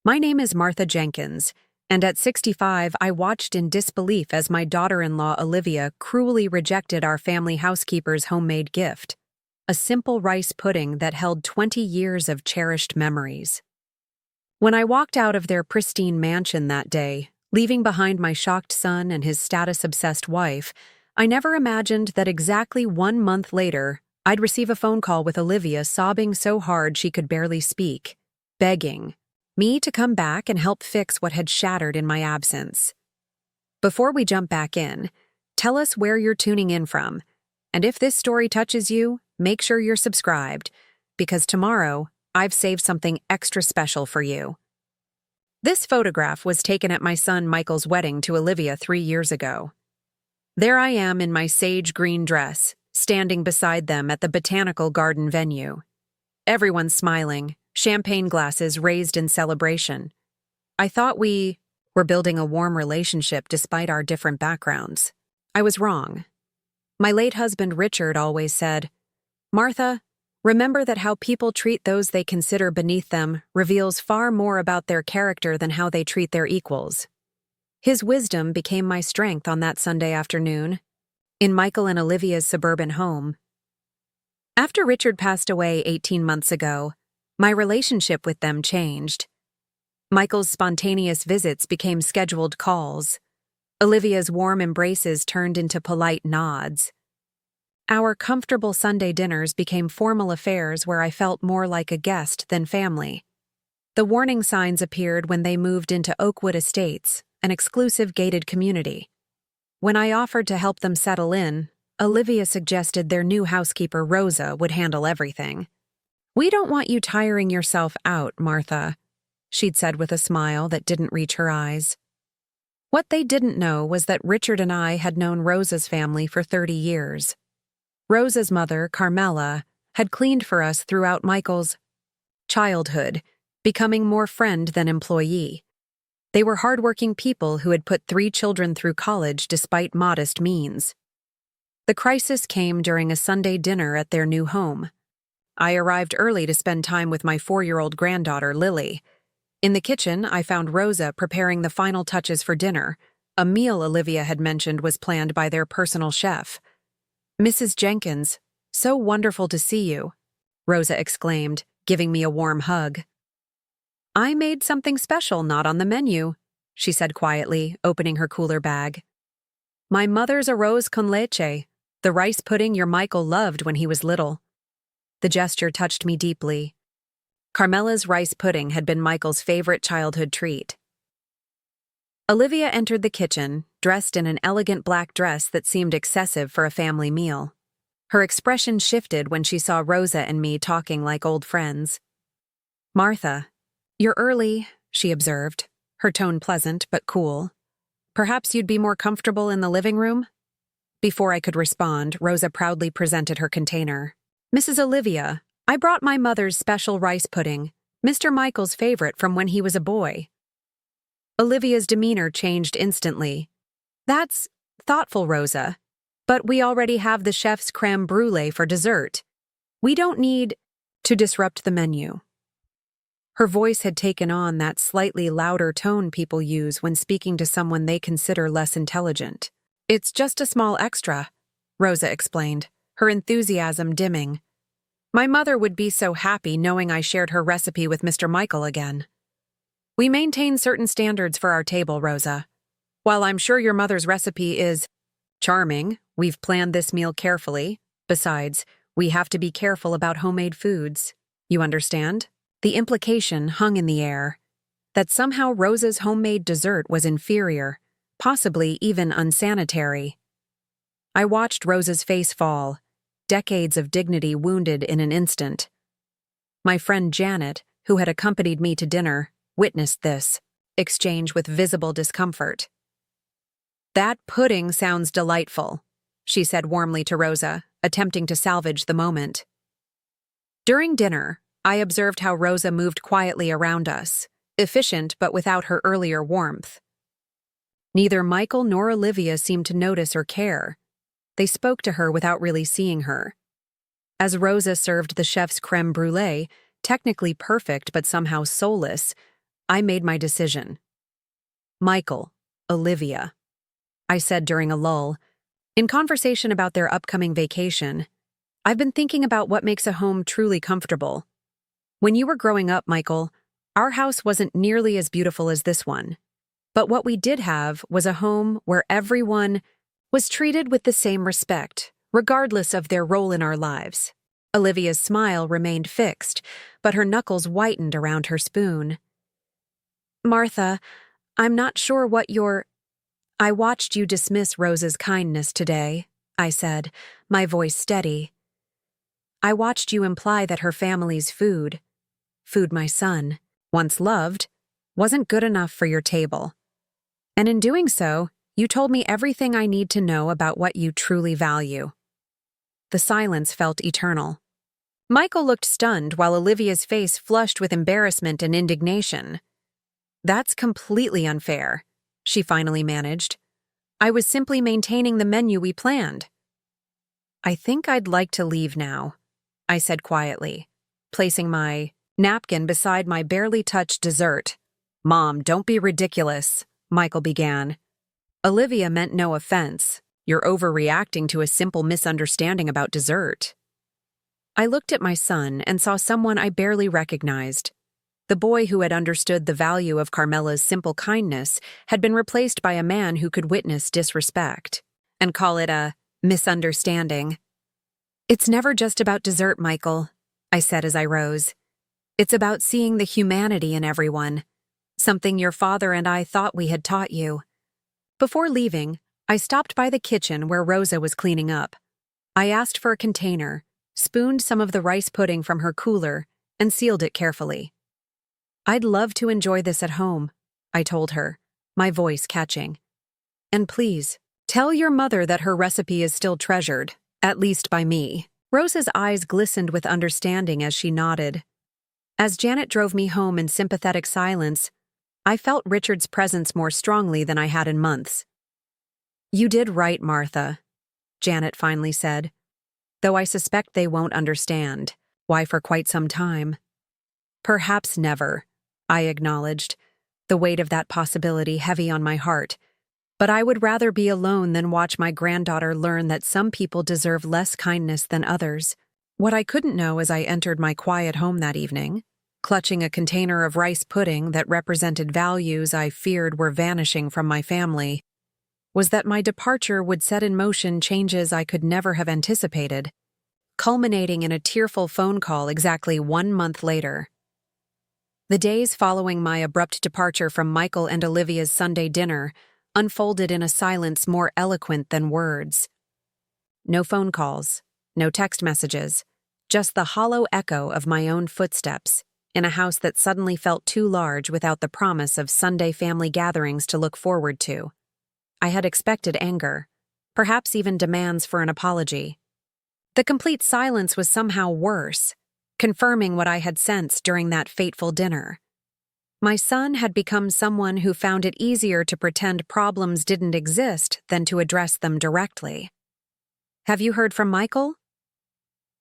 My name is Martha Jenkins, and at 65, I watched in disbelief as my daughter-in-law Olivia cruelly rejected our family housekeeper's homemade gift, a simple rice pudding that held 20 years of cherished memories. When I walked out of their pristine mansion that day, leaving behind my shocked son and his status-obsessed wife, I never imagined that exactly 1 month later, I'd receive a phone call with Olivia sobbing so hard she could barely speak, begging me to come back and help fix what had shattered in my absence. Before we jump back in, tell us where you're tuning in from, and if this story touches you, make sure you're subscribed, because tomorrow, I've saved something extra special for you. This photograph was taken at my son Michael's wedding to Olivia 3 years ago. There I am in my sage green dress, standing beside them at the botanical garden venue. Everyone's smiling, champagne glasses raised in celebration. I thought we were building a warm relationship despite our different backgrounds. I was wrong. My late husband Richard always said, "Martha, remember that how people treat those they consider beneath them reveals far more about their character than how they treat their equals." His wisdom became my strength on that Sunday afternoon, in Michael and Olivia's suburban home. After Richard passed away 18 months ago, my relationship with them changed. Michael's spontaneous visits became scheduled calls. Olivia's warm embraces turned into polite nods. Our comfortable Sunday dinners became formal affairs where I felt more like a guest than family. The warning signs appeared when they moved into Oakwood Estates, an exclusive gated community. When I offered to help them settle in, Olivia suggested their new housekeeper Rosa would handle everything. "We don't want you tiring yourself out, Martha," she'd said with a smile that didn't reach her eyes. What they didn't know was that Richard and I had known Rosa's family for 30 years. Rosa's mother, Carmela, had cleaned for us throughout Michael's childhood, becoming more friend than employee. They were hardworking people who had put 3 children through college despite modest means. The crisis came during a Sunday dinner at their new home. I arrived early to spend time with my 4-year-old granddaughter, Lily. In the kitchen, I found Rosa preparing the final touches for dinner. A meal Olivia had mentioned was planned by their personal chef. "Mrs. Jenkins, so wonderful to see you," Rosa exclaimed, giving me a warm hug. "I made something special not on the menu," she said quietly, opening her cooler bag. "My mother's arroz con leche, the rice pudding your Michael loved when he was little." The gesture touched me deeply. Carmela's rice pudding had been Michael's favorite childhood treat. Olivia entered the kitchen, dressed in an elegant black dress that seemed excessive for a family meal. Her expression shifted when she saw Rosa and me talking like old friends. "Martha, you're early," she observed, her tone pleasant but cool. "Perhaps you'd be more comfortable in the living room?" Before I could respond, Rosa proudly presented her container. "Mrs. Olivia, I brought my mother's special rice pudding, Mr. Michael's favorite from when he was a boy." Olivia's demeanor changed instantly. "That's thoughtful, Rosa, but we already have the chef's crème brûlée for dessert. We don't need to disrupt the menu." Her voice had taken on that slightly louder tone people use when speaking to someone they consider less intelligent. "It's just a small extra," Rosa explained, her enthusiasm dimming. "My mother would be so happy knowing I shared her recipe with Mr. Michael again." "We maintain certain standards for our table, Rosa. While I'm sure your mother's recipe is charming, we've planned this meal carefully. Besides, we have to be careful about homemade foods. You understand?" The implication hung in the air that somehow Rosa's homemade dessert was inferior, possibly even unsanitary. I watched Rosa's face fall, decades of dignity wounded in an instant. My friend Janet, who had accompanied me to dinner, witnessed this exchange with visible discomfort. "That pudding sounds delightful," she said warmly to Rosa, attempting to salvage the moment. During dinner, I observed how Rosa moved quietly around us, efficient but without her earlier warmth. Neither Michael nor Olivia seemed to notice or care. They spoke to her without really seeing her. As Rosa served the chef's crème brûlée, technically perfect but somehow soulless, I made my decision. Michael, Olivia, I said during a lull. In conversation about their upcoming vacation, I've been thinking about what makes a home truly comfortable. When you were growing up, Michael, our house wasn't nearly as beautiful as this one. But what we did have was a home where everyone was treated with the same respect, regardless of their role in our lives. Olivia's smile remained fixed, but her knuckles whitened around her spoon. Martha, I'm not sure what I watched you dismiss Rose's kindness today, I said, my voice steady. I watched you imply that her family's food my son, once loved, wasn't good enough for your table. And in doing so, you told me everything I need to know about what you truly value. The silence felt eternal. Michael looked stunned while Olivia's face flushed with embarrassment and indignation. That's completely unfair, she finally managed. I was simply maintaining the menu we planned. I think I'd like to leave now, I said quietly, placing my napkin beside my barely touched dessert. Mom, don't be ridiculous, Michael began. Olivia meant no offense. You're overreacting to a simple misunderstanding about dessert. I looked at my son and saw someone I barely recognized. The boy who had understood the value of Carmela's simple kindness had been replaced by a man who could witness disrespect and call it a misunderstanding. It's never just about dessert, Michael, I said as I rose. It's about seeing the humanity in everyone, something your father and I thought we had taught you. Before leaving, I stopped by the kitchen where Rosa was cleaning up. I asked for a container, spooned some of the rice pudding from her cooler, and sealed it carefully. I'd love to enjoy this at home, I told her, my voice catching. And please, tell your mother that her recipe is still treasured, at least by me. Rosa's eyes glistened with understanding as she nodded. As Janet drove me home in sympathetic silence, I felt Richard's presence more strongly than I had in months. You did right, Martha, Janet finally said, though I suspect they won't understand why for quite some time. Perhaps never, I acknowledged, the weight of that possibility heavy on my heart. But I would rather be alone than watch my granddaughter learn that some people deserve less kindness than others. What I couldn't know as I entered my quiet home that evening, clutching a container of rice pudding that represented values I feared were vanishing from my family, was that my departure would set in motion changes I could never have anticipated, culminating in a tearful phone call exactly 1 month later. The days following my abrupt departure from Michael and Olivia's Sunday dinner unfolded in a silence more eloquent than words. No phone calls, no text messages, just the hollow echo of my own footsteps in a house that suddenly felt too large without the promise of Sunday family gatherings to look forward to. I had expected anger, perhaps even demands for an apology. The complete silence was somehow worse, confirming what I had sensed during that fateful dinner. My son had become someone who found it easier to pretend problems didn't exist than to address them directly. Have you heard from Michael?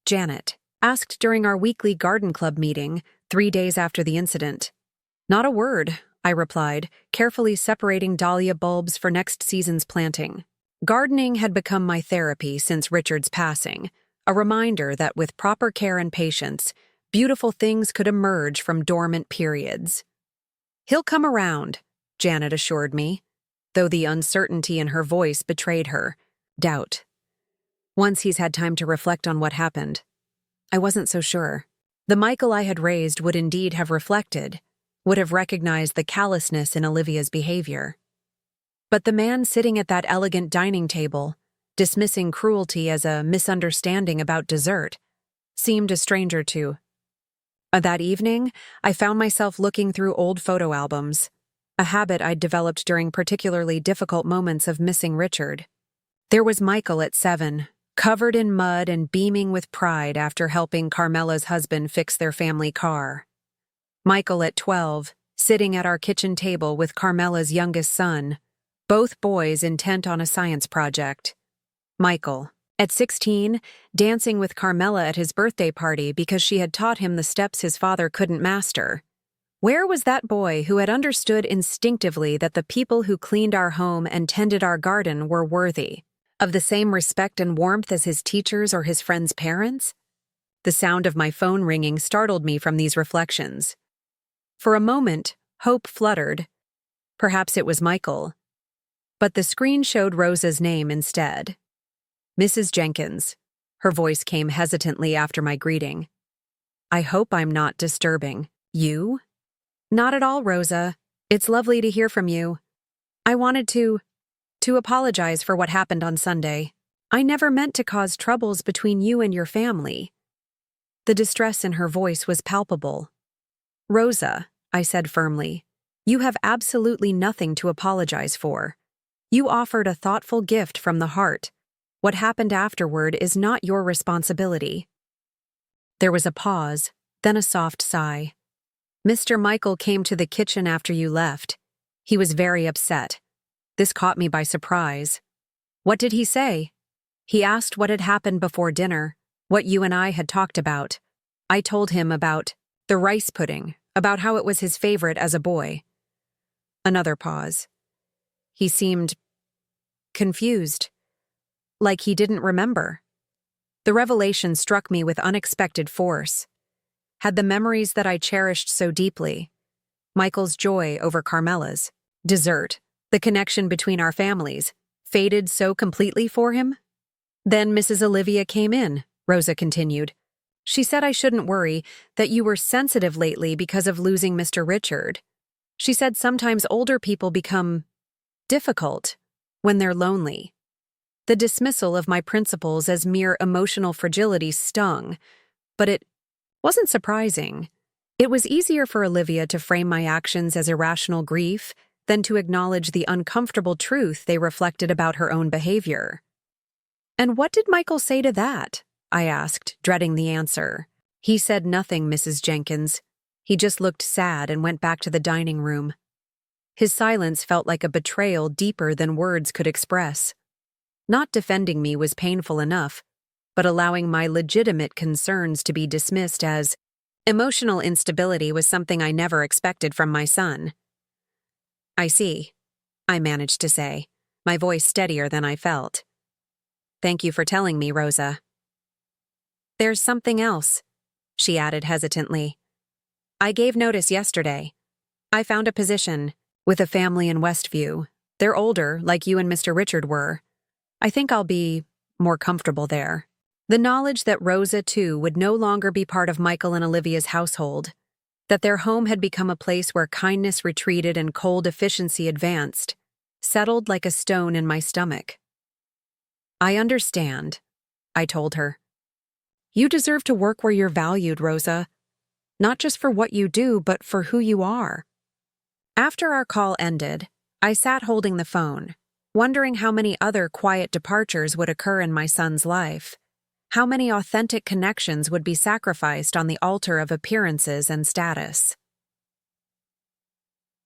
Janet asked during our weekly garden club meeting 3 days after the incident. Not a word, I replied, carefully separating dahlia bulbs for next season's planting. Gardening had become my therapy since Richard's passing, a reminder that with proper care and patience, beautiful things could emerge from dormant periods. He'll come around, Janet assured me, though the uncertainty in her voice betrayed her doubt. Once he's had time to reflect on what happened. I wasn't so sure. The Michael I had raised would indeed have reflected, would have recognized the callousness in Olivia's behavior. But the man sitting at that elegant dining table, dismissing cruelty as a misunderstanding about dessert, seemed a stranger to. That evening, I found myself looking through old photo albums, a habit I'd developed during particularly difficult moments of missing Richard. There was Michael at 7, covered in mud and beaming with pride after helping Carmela's husband fix their family car. Michael at 12, sitting at our kitchen table with Carmela's youngest son, both boys intent on a science project. Michael, at 16, dancing with Carmela at his birthday party because she had taught him the steps his father couldn't master. Where was that boy who had understood instinctively that the people who cleaned our home and tended our garden were worthy of the same respect and warmth as his teachers or his friends' parents? The sound of my phone ringing startled me from these reflections. For a moment, hope fluttered. Perhaps it was Michael. But the screen showed Rosa's name instead. Mrs. Jenkins. Her voice came hesitantly after my greeting. I hope I'm not disturbing you? Not at all, Rosa. It's lovely to hear from you. I wanted to apologize for what happened on Sunday. I never meant to cause troubles between you and your family. The distress in her voice was palpable. Rosa, I said firmly, you have absolutely nothing to apologize for. You offered a thoughtful gift from the heart. What happened afterward is not your responsibility. There was a pause, then a soft sigh. Mr. Michael came to the kitchen after you left. He was very upset. This caught me by surprise. What did he say? He asked what had happened before dinner, what you and I had talked about. I told him about the rice pudding, about how it was his favorite as a boy. Another pause. He seemed confused, like he didn't remember. The revelation struck me with unexpected force. Had the memories that I cherished so deeply, Michael's joy over Carmela's dessert, the connection between our families, faded so completely for him? Then Mrs. Olivia came in, Rosa continued. She said I shouldn't worry, that you were sensitive lately because of losing Mr. Richard. She said sometimes older people become difficult when they're lonely. The dismissal of my principles as mere emotional fragility stung, but it wasn't surprising. It was easier for Olivia to frame my actions as irrational grief than to acknowledge the uncomfortable truth they reflected about her own behavior. And what did Michael say to that? I asked, dreading the answer. He said nothing, Mrs. Jenkins. He just looked sad and went back to the dining room. His silence felt like a betrayal deeper than words could express. Not defending me was painful enough, but allowing my legitimate concerns to be dismissed as emotional instability was something I never expected from my son. I see, I managed to say, my voice steadier than I felt. Thank you for telling me, Rosa. There's something else, she added hesitantly. I gave notice yesterday. I found a position with a family in Westview. They're older, like you and Mr. Richard were. I think I'll be more comfortable there. The knowledge that Rosa, too, would no longer be part of Michael and Olivia's household, that their home had become a place where kindness retreated and cold efficiency advanced, settled like a stone in my stomach. I understand, I told her. You deserve to work where you're valued, Rosa. Not just for what you do, but for who you are. After our call ended, I sat holding the phone, wondering how many other quiet departures would occur in my son's life. How many authentic connections would be sacrificed on the altar of appearances and status?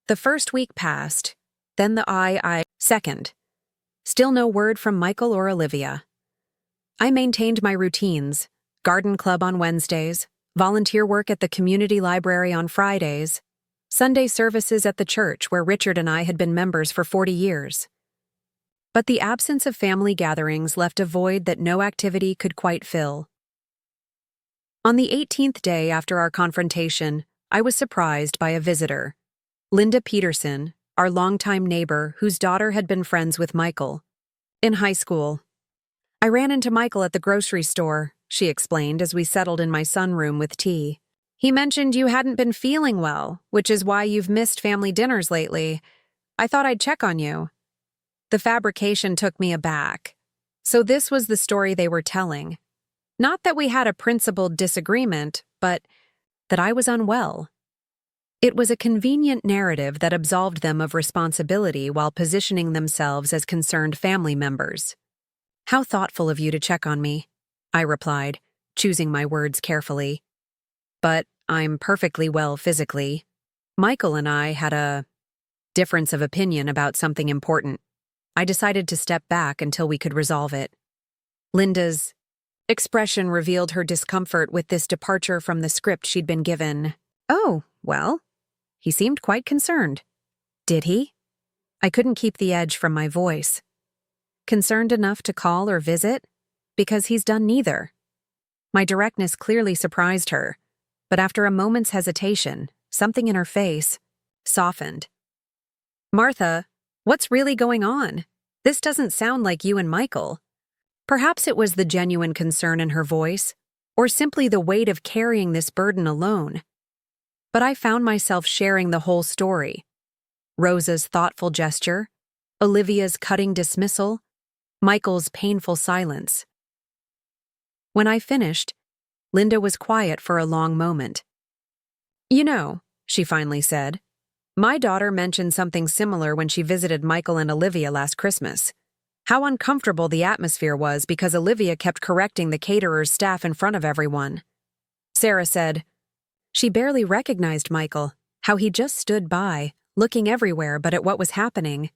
The first week passed, then the second. Still no word from Michael or Olivia. I maintained my routines, garden club on Wednesdays, volunteer work at the community library on Fridays, Sunday services at the church where Richard and I had been members for 40 years. But the absence of family gatherings left a void that no activity could quite fill. On the 18th day after our confrontation, I was surprised by a visitor. Linda Peterson, our longtime neighbor whose daughter had been friends with Michael. In high school. I ran into Michael at the grocery store, she explained as we settled in my sunroom with tea. He mentioned you hadn't been feeling well, which is why you've missed family dinners lately. I thought I'd check on you. The fabrication took me aback. So this was the story they were telling. Not that we had a principled disagreement, but that I was unwell. It was a convenient narrative that absolved them of responsibility while positioning themselves as concerned family members. How thoughtful of you to check on me, I replied, choosing my words carefully. But I'm perfectly well physically. Michael and I had a difference of opinion about something important. I decided to step back until we could resolve it. Linda's expression revealed her discomfort with this departure from the script she'd been given. Oh, well, He seemed quite concerned. Did he? I couldn't keep the edge from my voice. Concerned enough to call or visit? Because he's done neither. My directness clearly surprised her, but after a moment's hesitation, something in her face softened. Martha, what's really going on? This doesn't sound like you and Michael. Perhaps it was the genuine concern in her voice, or simply the weight of carrying this burden alone. But I found myself sharing the whole story. Rosa's thoughtful gesture, Olivia's cutting dismissal, Michael's painful silence. When I finished, Linda was quiet for a long moment. You know, she finally said, my daughter mentioned something similar when she visited Michael and Olivia last Christmas. How uncomfortable the atmosphere was because Olivia kept correcting the caterer's staff in front of everyone. Sarah said, she barely recognized Michael, how he just stood by, looking everywhere but at what was happening.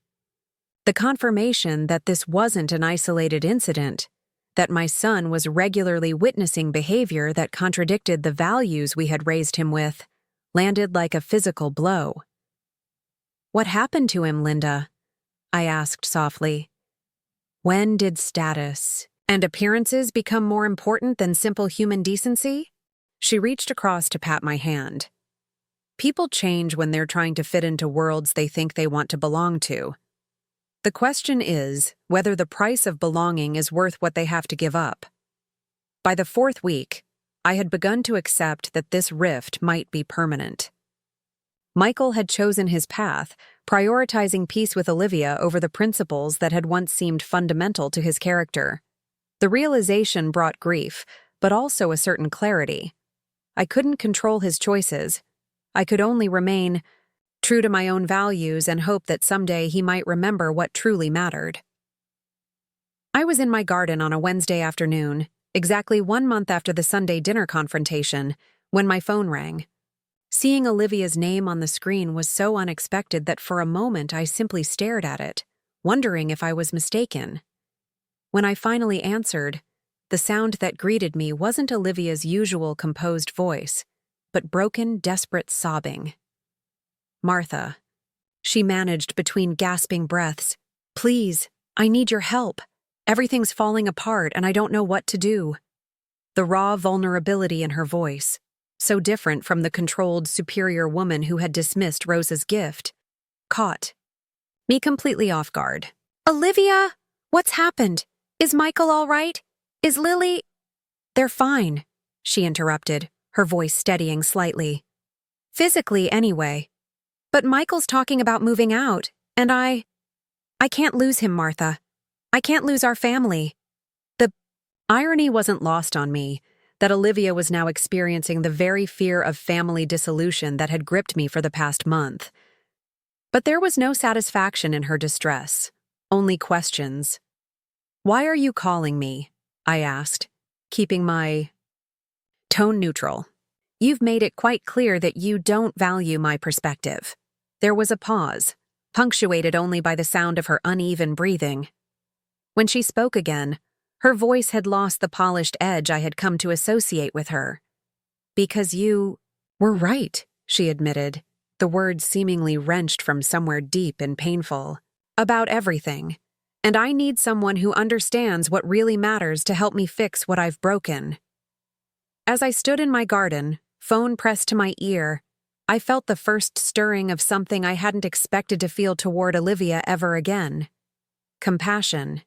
The confirmation that this wasn't an isolated incident, that my son was regularly witnessing behavior that contradicted the values we had raised him with, landed like a physical blow. What happened to him, Linda? I asked softly. When did status and appearances become more important than simple human decency? She reached across to pat my hand. People change when they're trying to fit into worlds they think they want to belong to. The question is whether the price of belonging is worth what they have to give up. By the 4th week, I had begun to accept that this rift might be permanent. Michael had chosen his path, prioritizing peace with Olivia over the principles that had once seemed fundamental to his character. The realization brought grief, but also a certain clarity. I couldn't control his choices. I could only remain true to my own values and hope that someday he might remember what truly mattered. I was in my garden on a Wednesday afternoon, exactly 1 month after the Sunday dinner confrontation, when my phone rang. Seeing Olivia's name on the screen was so unexpected that for a moment I simply stared at it, wondering if I was mistaken. When I finally answered, the sound that greeted me wasn't Olivia's usual composed voice, but broken, desperate sobbing. Martha. She managed between gasping breaths. Please, I need your help. Everything's falling apart and I don't know what to do. The raw vulnerability in her voice, so different from the controlled, superior woman who had dismissed Rosa's gift, caught me completely off guard. Olivia, what's happened? Is Michael all right? Is Lily? They're fine, she interrupted, her voice steadying slightly. Physically, anyway. But Michael's talking about moving out, and I can't lose him, Martha. I can't lose our family. The irony wasn't lost on me, that Olivia was now experiencing the very fear of family dissolution that had gripped me for the past month. But there was no satisfaction in her distress, only questions. Why are you calling me? I asked, keeping my tone neutral. You've made it quite clear that you don't value my perspective. There was a pause, punctuated only by the sound of her uneven breathing. When she spoke again, her voice had lost the polished edge I had come to associate with her. Because you were right, she admitted, the words seemingly wrenched from somewhere deep and painful. About everything. And I need someone who understands what really matters to help me fix what I've broken. As I stood in my garden, phone pressed to my ear, I felt the first stirring of something I hadn't expected to feel toward Olivia ever again. Compassion.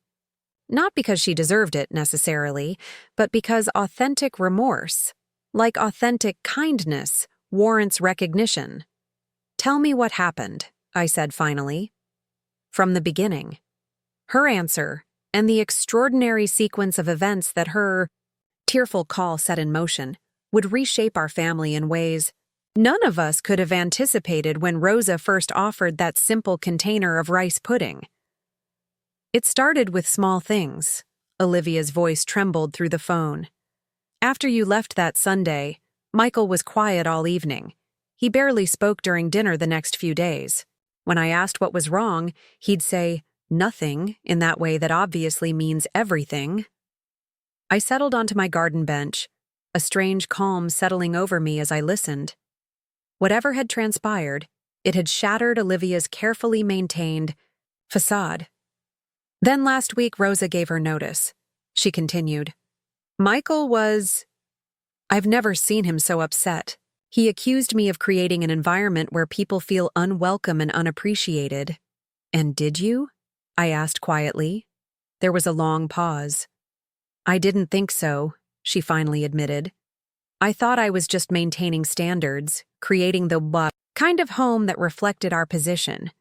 Not because she deserved it, necessarily, but because authentic remorse, like authentic kindness, warrants recognition. Tell me what happened, I said finally. From the beginning. Her answer, and the extraordinary sequence of events that her tearful call set in motion, would reshape our family in ways none of us could have anticipated when Rosa first offered that simple container of rice pudding. It started with small things. Olivia's voice trembled through the phone. After you left that Sunday, Michael was quiet all evening. He barely spoke during dinner the next few days. When I asked what was wrong, he'd say, nothing, in that way that obviously means everything. I settled onto my garden bench, a strange calm settling over me as I listened. Whatever had transpired, It had shattered Olivia's carefully maintained facade. Then last week, Rosa gave her notice. She continued. Michael was... I've never seen him so upset. He accused me of creating an environment where people feel unwelcome and unappreciated. And did you? I asked quietly. There was a long pause. I didn't think so, she finally admitted. I thought I was just maintaining standards, creating the kind of home that reflected our position.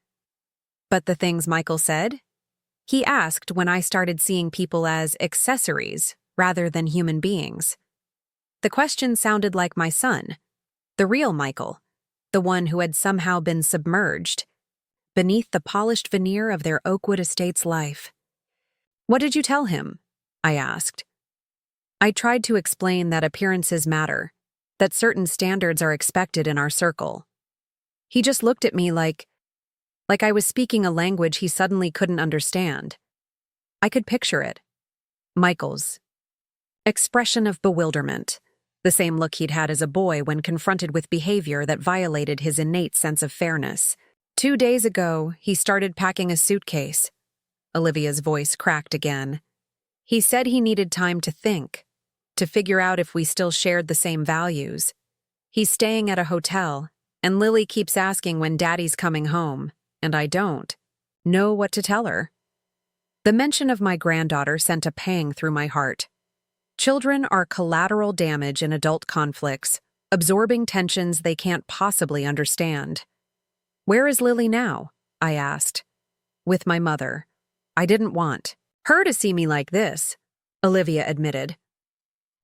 But the things Michael said? He asked when I started seeing people as accessories rather than human beings. The question sounded like my son, the real Michael, the one who had somehow been submerged beneath the polished veneer of their Oakwood Estates life. What did you tell him? I asked. I tried to explain that appearances matter, that certain standards are expected in our circle. He just looked at me like I was speaking a language he suddenly couldn't understand. I could picture it. Michael's expression of bewilderment, the same look he'd had as a boy when confronted with behavior that violated his innate sense of fairness. 2 days ago, he started packing a suitcase. Olivia's voice cracked again. He said he needed time to think, to figure out if we still shared the same values. He's staying at a hotel, and Lily keeps asking when Daddy's coming home, and I don't know what to tell her. The mention of my granddaughter sent a pang through my heart. Children are collateral damage in adult conflicts, absorbing tensions they can't possibly understand. Where is Lily now? I asked. With my mother. I didn't want her to see me like this, Olivia admitted.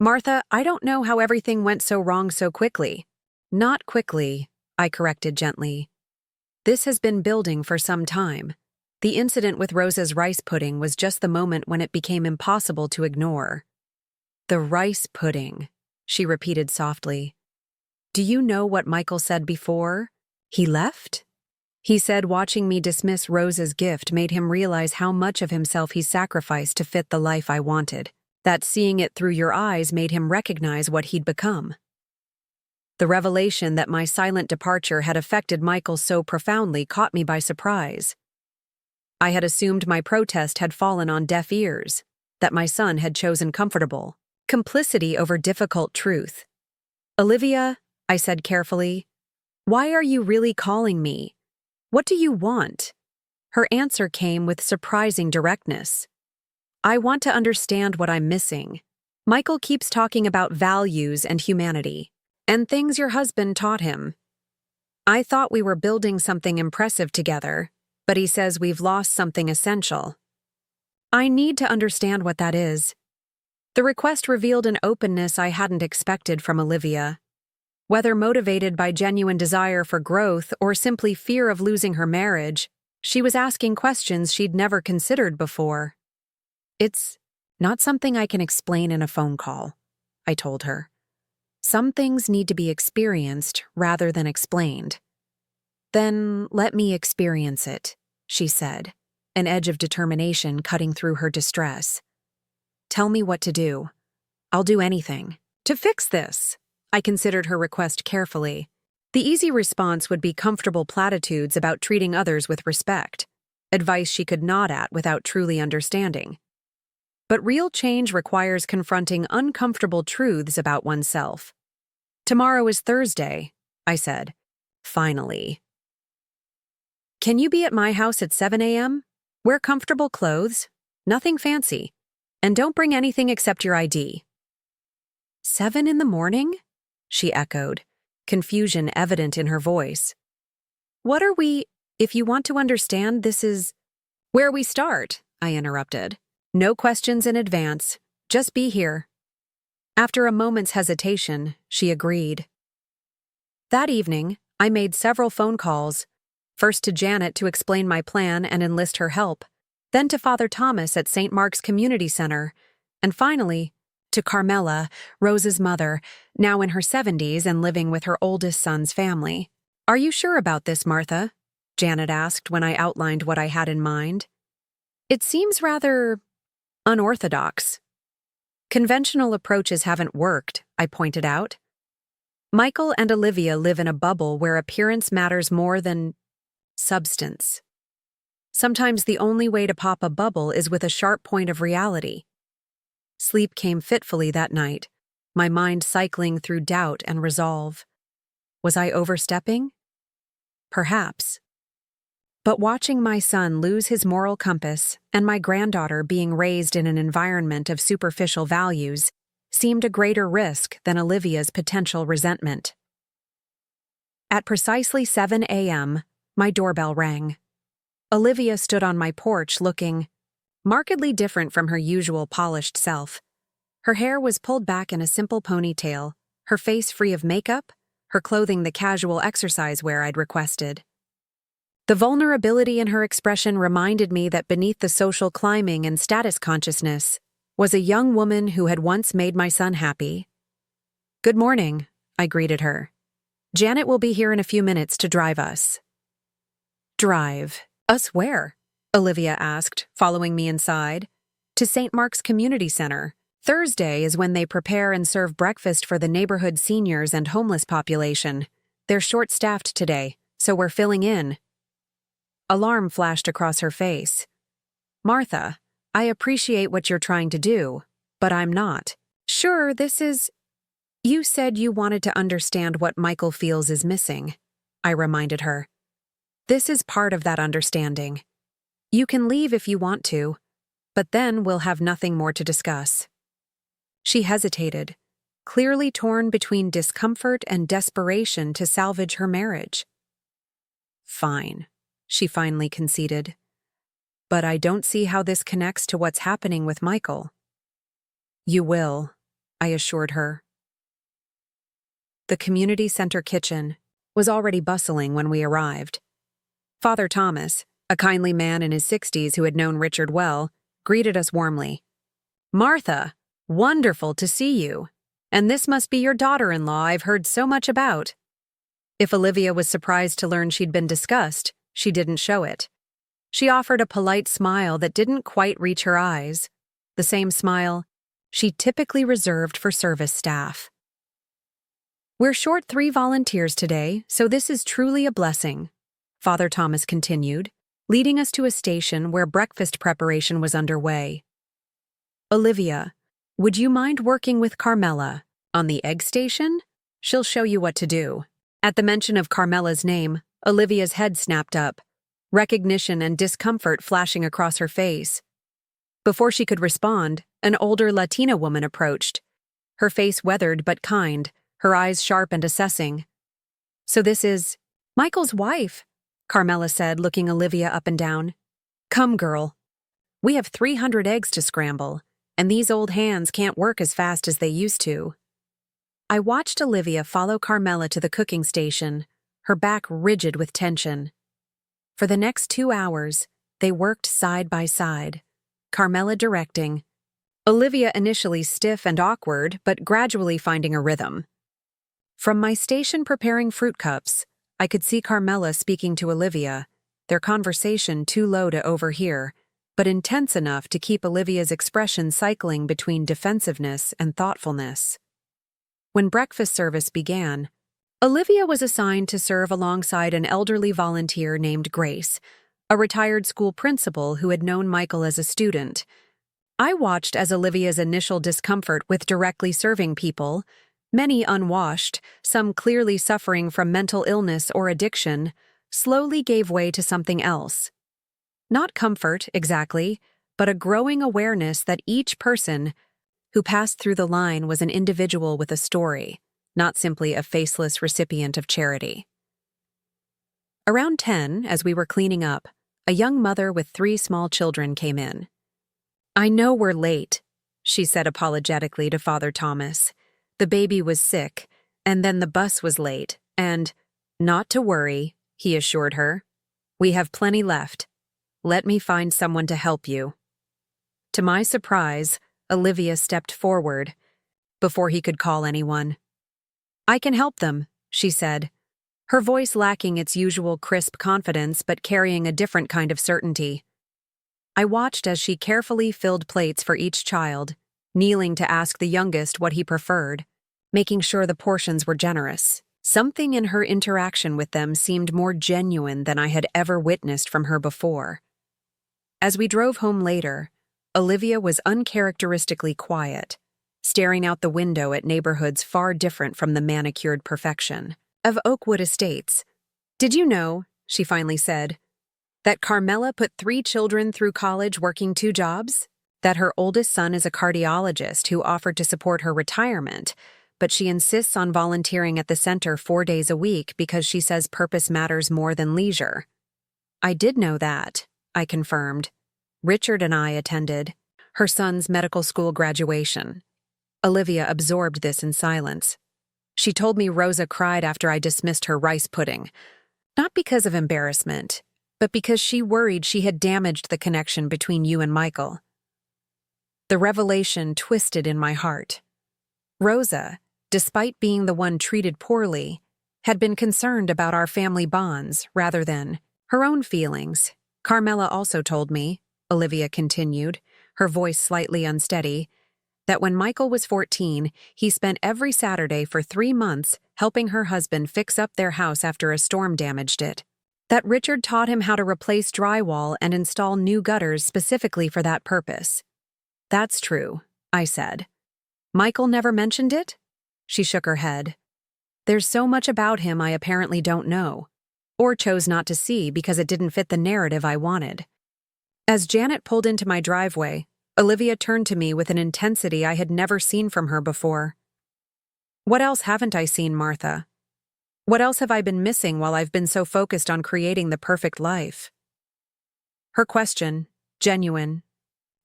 Martha, I don't know how everything went so wrong so quickly. Not quickly, I corrected gently. This has been building for some time. The incident with Rosa's rice pudding was just the moment when it became impossible to ignore. The rice pudding, she repeated softly. Do you know what Michael said before he left? He said watching me dismiss Rosa's gift made him realize how much of himself he sacrificed to fit the life I wanted, that seeing it through your eyes made him recognize what he'd become. The revelation that my silent departure had affected Michael so profoundly caught me by surprise. I had assumed my protest had fallen on deaf ears, that my son had chosen comfortable complicity over difficult truth. Olivia, I said carefully, why are you really calling me? What do you want? Her answer came with surprising directness. I want to understand what I'm missing. Michael keeps talking about values and humanity, and things your husband taught him. I thought we were building something impressive together, but he says we've lost something essential. I need to understand what that is. The request revealed an openness I hadn't expected from Olivia. Whether motivated by genuine desire for growth or simply fear of losing her marriage, she was asking questions she'd never considered before. It's not something I can explain in a phone call, I told her. Some things need to be experienced rather than explained. Then let me experience it, she said, an edge of determination cutting through her distress. Tell me what to do. I'll do anything. To fix this, I considered her request carefully. The easy response would be comfortable platitudes about treating others with respect, advice she could nod at without truly understanding. But real change requires confronting uncomfortable truths about oneself. Tomorrow is Thursday, I said. Finally. Can you be at my house at 7 a.m.? Wear comfortable clothes, nothing fancy, and don't bring anything except your ID. 7 in the morning? She echoed, confusion evident in her voice. What are we, if you want to understand, this is where we start, I interrupted. No questions in advance, just be here. After a moment's hesitation, she agreed. That evening, I made several phone calls, first to Janet to explain my plan and enlist her help, then to Father Thomas at St. Mark's Community Center, and finally, to Carmela, Rose's mother, now in her 70s and living with her oldest son's family. Are you sure about this, Martha? Janet asked when I outlined what I had in mind. It seems rather unorthodox. Conventional approaches haven't worked, I pointed out. Michael and Olivia live in a bubble where appearance matters more than substance. Sometimes the only way to pop a bubble is with a sharp point of reality. Sleep came fitfully that night, my mind cycling through doubt and resolve. Was I overstepping? Perhaps. But watching my son lose his moral compass and my granddaughter being raised in an environment of superficial values seemed a greater risk than Olivia's potential resentment. At precisely 7 a.m., my doorbell rang. Olivia stood on my porch looking markedly different from her usual polished self. Her hair was pulled back in a simple ponytail, her face free of makeup, her clothing the casual exercise wear I'd requested. The vulnerability in her expression reminded me that beneath the social climbing and status consciousness was a young woman who had once made my son happy. "Good morning," I greeted her. "Janet will be here in a few minutes to drive us." "Drive? Us where?" Olivia asked, following me inside. "To St. Mark's Community Center. Thursday is when they prepare and serve breakfast for the neighborhood seniors and homeless population. They're short-staffed today, so we're filling in." Alarm flashed across her face. "Martha, I appreciate what you're trying to do, but I'm not. Sure, this is—" "You said you wanted to understand what Michael feels is missing," I reminded her. "This is part of that understanding. You can leave if you want to, but then we'll have nothing more to discuss." She hesitated, clearly torn between discomfort and desperation to salvage her marriage. "Fine," she finally conceded. "But I don't see how this connects to what's happening with Michael." "You will," I assured her. The community center kitchen was already bustling when we arrived. Father Thomas, a kindly man in his 60s who had known Richard well, greeted us warmly. "Martha, wonderful to see you. And this must be your daughter-in-law I've heard so much about." If Olivia was surprised to learn she'd been discussed, she didn't show it. She offered a polite smile that didn't quite reach her eyes, the same smile she typically reserved for service staff. "We're short 3 volunteers today, so this is truly a blessing," Father Thomas continued, leading us to a station where breakfast preparation was underway. "Olivia, would you mind working with Carmela on the egg station? She'll show you what to do." At the mention of Carmela's name, Olivia's head snapped up, recognition and discomfort flashing across her face. Before she could respond, an older Latina woman approached, her face weathered but kind, her eyes sharp and assessing. "So this is Michael's wife," Carmela said, looking Olivia up and down. "Come, girl. We have 300 eggs to scramble, and these old hands can't work as fast as they used to." I watched Olivia follow Carmela to the cooking station, her back rigid with tension. For the next 2 hours, they worked side by side, Carmela directing, Olivia initially stiff and awkward, but gradually finding a rhythm. From my station preparing fruit cups, I could see Carmela speaking to Olivia, their conversation too low to overhear, but intense enough to keep Olivia's expression cycling between defensiveness and thoughtfulness. When breakfast service began, Olivia was assigned to serve alongside an elderly volunteer named Grace, a retired school principal who had known Michael as a student. I watched as Olivia's initial discomfort with directly serving people, many unwashed, some clearly suffering from mental illness or addiction, slowly gave way to something else. Not comfort, exactly, but a growing awareness that each person who passed through the line was an individual with a story, not simply a faceless recipient of charity. Around 10, as we were cleaning up, a young mother with 3 small children came in. "I know we're late," she said apologetically to Father Thomas. "The baby was sick, and then the bus was late, and—" "Not to worry," he assured her. "We have plenty left. Let me find someone to help you." To my surprise, Olivia stepped forward, before he could call anyone. "I can help them," she said, her voice lacking its usual crisp confidence but carrying a different kind of certainty. I watched as she carefully filled plates for each child, kneeling to ask the youngest what he preferred. making sure the portions were generous. Something in her interaction with them seemed more genuine than I had ever witnessed from her before. As we drove home later, Olivia was uncharacteristically quiet, staring out the window at neighborhoods far different from the manicured perfection of Oakwood Estates. "Did you know," she finally said, "that Carmela put 3 children through college working 2 jobs? That her oldest son is a cardiologist who offered to support her retirement, but she insists on volunteering at the center 4 days a week because she says purpose matters more than leisure." "I did know that," I confirmed. "Richard and I attended her son's medical school graduation." Olivia absorbed this in silence. She told me Rosa cried after I dismissed her rice pudding, not because of embarrassment, but because she worried she had damaged the connection between you and Michael. The revelation twisted in my heart. Rosa, despite being the one treated poorly, had been concerned about our family bonds rather than her own feelings. "Carmela also told me," Olivia continued, her voice slightly unsteady, "that when Michael was 14, he spent every Saturday for 3 months helping her husband fix up their house after a storm damaged it. That Richard taught him how to replace drywall and install new gutters specifically for that purpose." "That's true," I said. "Michael never mentioned it?" She shook her head. "There's so much about him I apparently don't know, or chose not to see because it didn't fit the narrative I wanted." As Janet pulled into my driveway, Olivia turned to me with an intensity I had never seen from her before. "What else haven't I seen, Martha? What else have I been missing while I've been so focused on creating the perfect life?" Her question, genuine,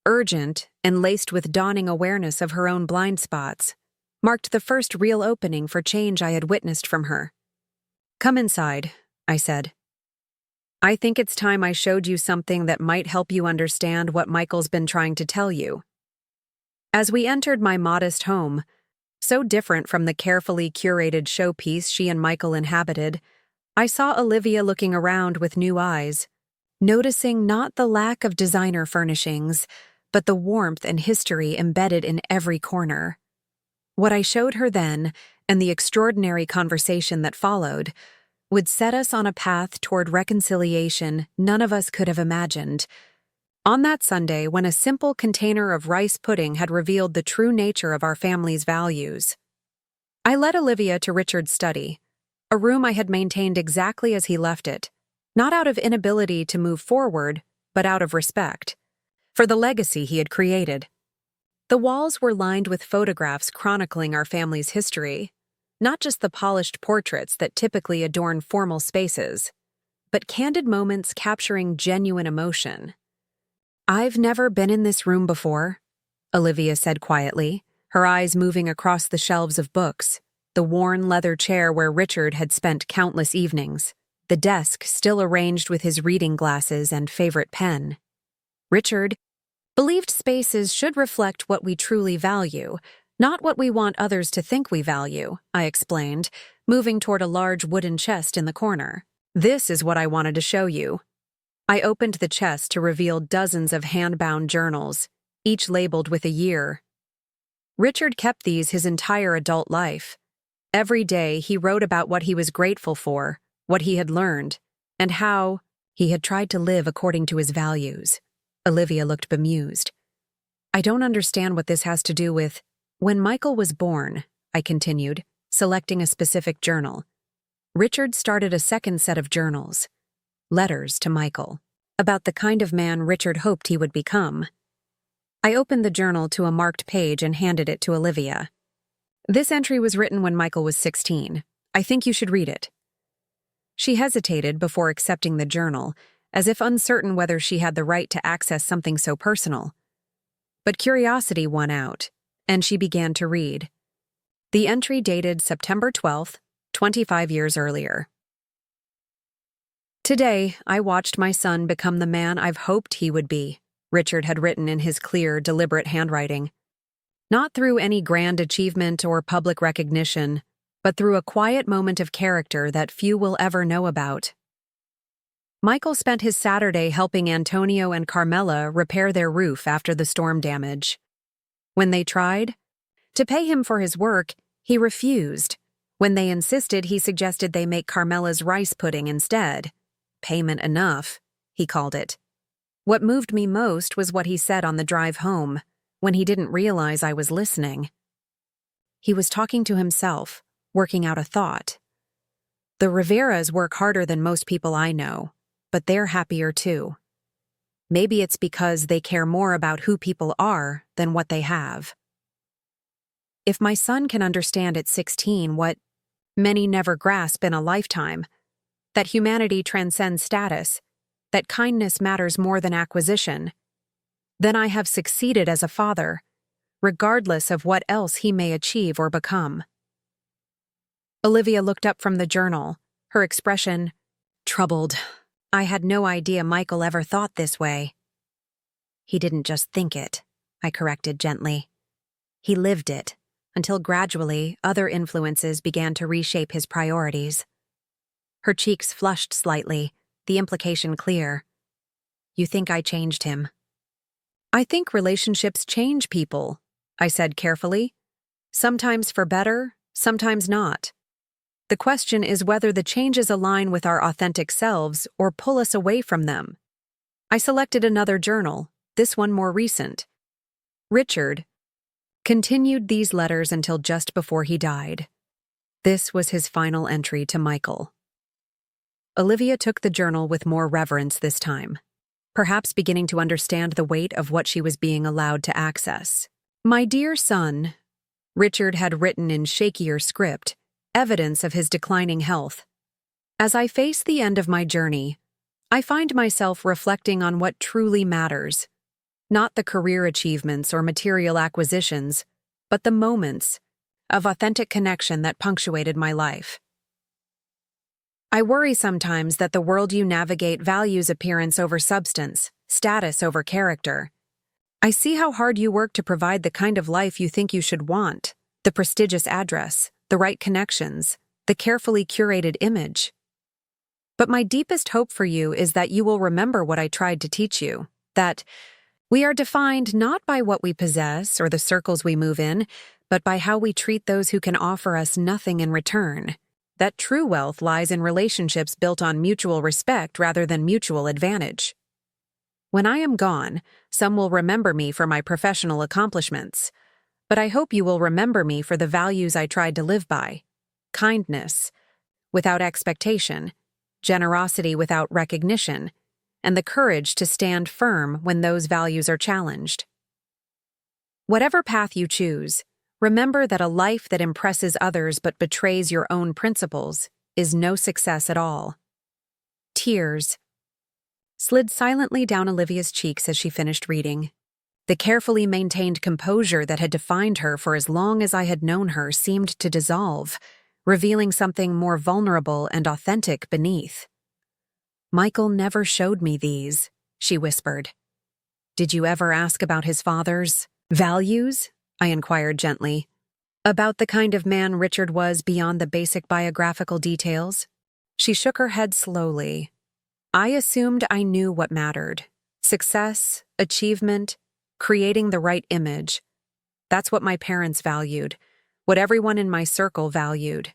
urgent, and laced with dawning awareness of her own blind spots, marked the first real opening for change I had witnessed from her. "Come inside," I said. "I think it's time I showed you something that might help you understand what Michael's been trying to tell you." As we entered my modest home, so different from the carefully curated showpiece she and Michael inhabited, I saw Olivia looking around with new eyes, noticing not the lack of designer furnishings, but the warmth and history embedded in every corner. What I showed her then, and the extraordinary conversation that followed, would set us on a path toward reconciliation none of us could have imagined. On that Sunday, when a simple container of rice pudding had revealed the true nature of our family's values, I led Olivia to Richard's study, a room I had maintained exactly as he left it, not out of inability to move forward, but out of respect for the legacy he had created. The walls were lined with photographs chronicling our family's history, not just the polished portraits that typically adorn formal spaces, but candid moments capturing genuine emotion. "I've never been in this room before," Olivia said quietly, her eyes moving across the shelves of books, the worn leather chair where Richard had spent countless evenings, the desk still arranged with his reading glasses and favorite pen. "Richard believed spaces should reflect what we truly value, not what we want others to think we value," I explained, moving toward a large wooden chest in the corner. "This is what I wanted to show you." I opened the chest to reveal dozens of hand-bound journals, each labeled with a year. Richard kept these his entire adult life. Every day he wrote about what he was grateful for, what he had learned, and how he had tried to live according to his values. Olivia looked bemused. "I don't understand what this has to do with—" "When Michael was born," I continued, selecting a specific journal, "Richard started a second set of journals. Letters to Michael, about the kind of man Richard hoped he would become." I opened the journal to a marked page and handed it to Olivia. "This entry was written when Michael was 16. I think you should read it." She hesitated before accepting the journal, as if uncertain whether she had the right to access something so personal. But curiosity won out, and she began to read. The entry dated September 12th, 25 years earlier. "Today, I watched my son become the man I've hoped he would be," Richard had written in his clear, deliberate handwriting. "Not through any grand achievement or public recognition, but through a quiet moment of character that few will ever know about." Michael spent his Saturday helping Antonio and Carmela repair their roof after the storm damage. When they tried to pay him for his work, He refused. When they insisted, he suggested they make Carmela's rice pudding instead. Payment enough, he called it. What moved me most was what he said on the drive home, when he didn't realize I was listening. He was talking to himself, working out a thought. The Riveras work harder than most people I know, but they're happier too. Maybe it's because they care more about who people are than what they have. If my son can understand at 16 what many never grasp in a lifetime, that humanity transcends status, that kindness matters more than acquisition, then I have succeeded as a father, regardless of what else he may achieve or become. Olivia looked up from the journal, her expression troubled. I had no idea Michael ever thought this way. He didn't just think it, I corrected gently. He lived it, until gradually other influences began to reshape his priorities. Her cheeks flushed slightly, the implication clear. You think I changed him? I think relationships change people, I said carefully. Sometimes for better, sometimes not. The question is whether the changes align with our authentic selves or pull us away from them. I selected another journal, this one more recent. Richard continued these letters until just before he died. This was his final entry to Michael. Olivia took the journal with more reverence this time, perhaps beginning to understand the weight of what she was being allowed to access. My dear son, Richard had written in shakier script, evidence of his declining health. As I face the end of my journey, I find myself reflecting on what truly matters. Not the career achievements or material acquisitions, but the moments of authentic connection that punctuated my life. I worry sometimes that the world you navigate values appearance over substance, status over character. I see how hard you work to provide the kind of life you think you should want, the prestigious address, the right connections, the carefully curated image. But my deepest hope for you is that you will remember what I tried to teach you, that we are defined not by what we possess or the circles we move in, but by how we treat those who can offer us nothing in return. That true wealth lies in relationships built on mutual respect rather than mutual advantage. When I am gone, some will remember me for my professional accomplishments, but I hope you will remember me for the values I tried to live by: kindness without expectation, generosity without recognition, and the courage to stand firm when those values are challenged. Whatever path you choose, remember that a life that impresses others but betrays your own principles is no success at all. Tears slid silently down Olivia's cheeks as she finished reading. The carefully maintained composure that had defined her for as long as I had known her seemed to dissolve, revealing something more vulnerable and authentic beneath. Michael never showed me these, she whispered. Did you ever ask about his father's values? I inquired gently. About the kind of man Richard was beyond the basic biographical details? She shook her head slowly. I assumed I knew what mattered. Success, achievement, creating the right image. That's what my parents valued, what everyone in my circle valued.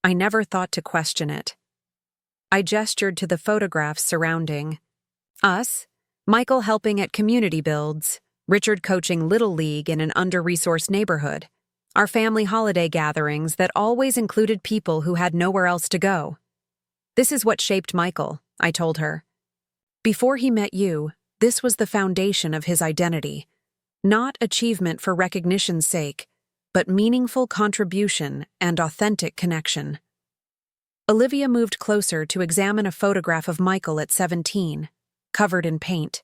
I never thought to question it. I gestured to the photographs surrounding us, Michael helping at community builds, Richard coaching Little League in an under-resourced neighborhood, our family holiday gatherings that always included people who had nowhere else to go. This is what shaped Michael, I told her. Before he met you, this was the foundation of his identity. Not achievement for recognition's sake, but meaningful contribution and authentic connection. Olivia moved closer to examine a photograph of Michael at 17, covered in paint,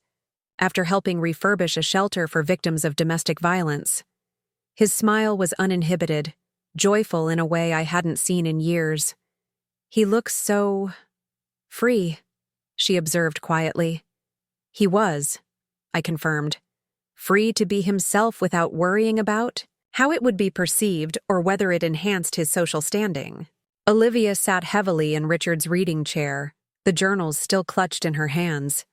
after helping refurbish a shelter for victims of domestic violence. His smile was uninhibited, joyful in a way I hadn't seen in years. He looks so free, she observed quietly. He was, I confirmed, free to be himself without worrying about how it would be perceived or whether it enhanced his social standing. Olivia sat heavily in Richard's reading chair, the journals still clutched in her hands.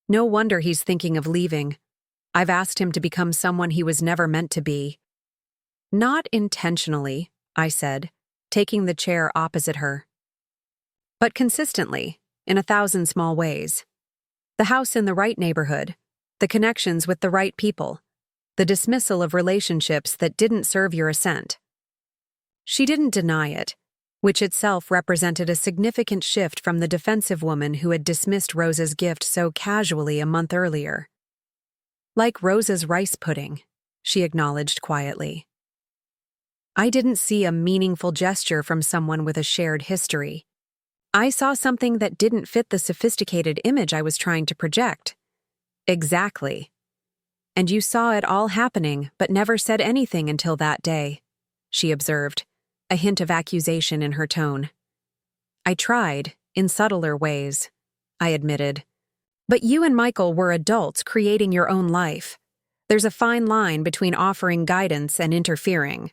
No wonder he's thinking of leaving. I've asked him to become someone he was never meant to be. Not intentionally, I said, taking the chair opposite her. But consistently, in 1,000 small ways. The house in the right neighborhood, the connections with the right people, the dismissal of relationships that didn't serve your assent. She didn't deny it, which itself represented a significant shift from the defensive woman who had dismissed Rosa's gift so casually a month earlier. Like Rosa's rice pudding, she acknowledged quietly. I didn't see a meaningful gesture from someone with a shared history. I saw something that didn't fit the sophisticated image I was trying to project. Exactly. And you saw it all happening, but never said anything until that day, she observed, a hint of accusation in her tone. I tried, in subtler ways, I admitted. But you and Michael were adults creating your own life. There's a fine line between offering guidance and interfering.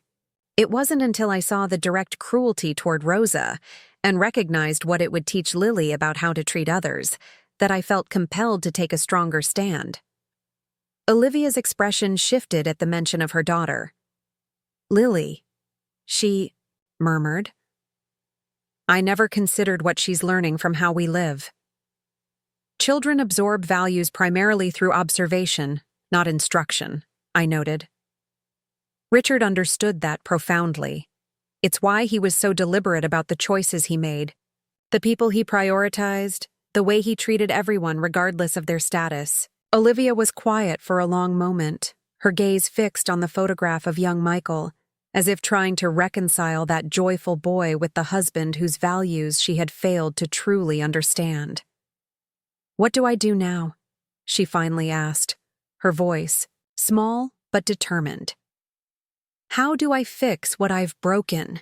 It wasn't until I saw the direct cruelty toward Rosa and recognized what it would teach Lily about how to treat others that I felt compelled to take a stronger stand. Olivia's expression shifted at the mention of her daughter. Lily, she murmured. I never considered what she's learning from how we live. Children absorb values primarily through observation, not instruction, I noted. Richard understood that profoundly. It's why he was so deliberate about the choices he made, the people he prioritized, the way he treated everyone regardless of their status. Olivia was quiet for a long moment, her gaze fixed on the photograph of young Michael, as if trying to reconcile that joyful boy with the husband whose values she had failed to truly understand. What do I do now? She finally asked, her voice small but determined. How do I fix what I've broken?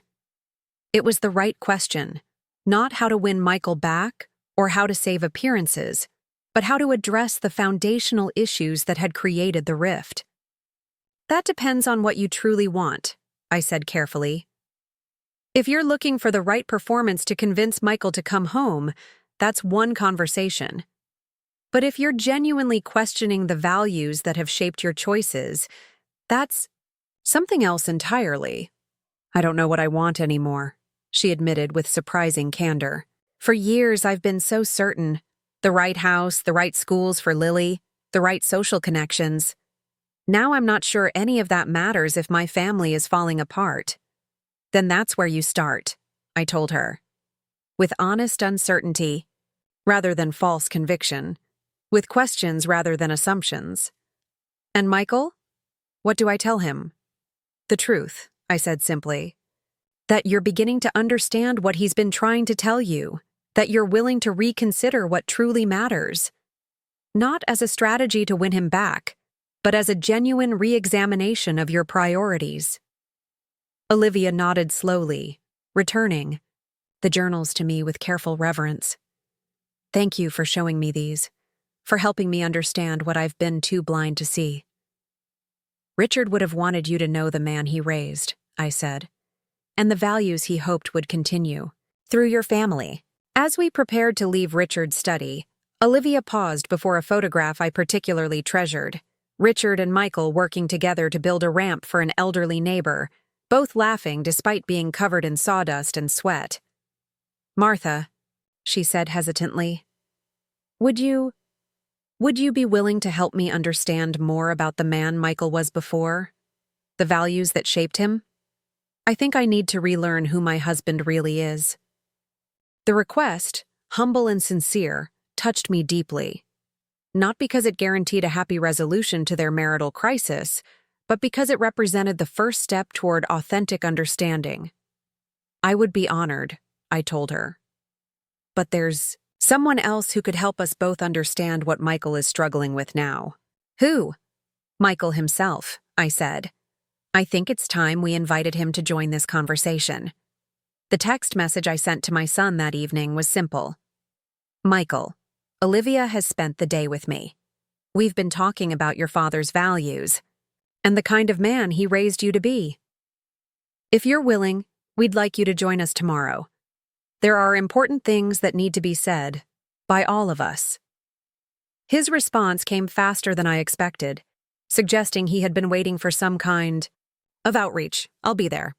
It was the right question, not how to win Michael back or how to save appearances, but how to address the foundational issues that had created the rift. That depends on what you truly want, I said carefully. If you're looking for the right performance to convince Michael to come home, that's one conversation. But if you're genuinely questioning the values that have shaped your choices, that's something else entirely. I don't know what I want anymore, she admitted with surprising candor. For years I've been so certain. The right house, the right schools for Lily, the right social connections. Now I'm not sure any of that matters if my family is falling apart. Then that's where you start, I told her. With honest uncertainty, rather than false conviction. With questions rather than assumptions. And Michael? What do I tell him? The truth, I said simply. That you're beginning to understand what he's been trying to tell you. That you're willing to reconsider what truly matters. Not as a strategy to win him back, but as a genuine re-examination of your priorities. Olivia nodded slowly, returning the journals to me with careful reverence. Thank you for showing me these, for helping me understand what I've been too blind to see. Richard would have wanted you to know the man he raised, I said, and the values he hoped would continue, through your family. As we prepared to leave Richard's study, Olivia paused before a photograph I particularly treasured, Richard and Michael working together to build a ramp for an elderly neighbor, both laughing despite being covered in sawdust and sweat. Martha, she said hesitantly, would you be willing to help me understand more about the man Michael was before? The values that shaped him? I think I need to relearn who my husband really is. The request, humble and sincere, touched me deeply. Not because it guaranteed a happy resolution to their marital crisis, but because it represented the first step toward authentic understanding. I would be honored, I told her. But there's someone else who could help us both understand what Michael is struggling with now. Who? Michael himself, I said. I think it's time we invited him to join this conversation. The text message I sent to my son that evening was simple. Michael, Olivia has spent the day with me. We've been talking about your father's values and the kind of man he raised you to be. If you're willing, we'd like you to join us tomorrow. There are important things that need to be said, by all of us. His response came faster than I expected, suggesting he had been waiting for some kind of outreach. I'll be there.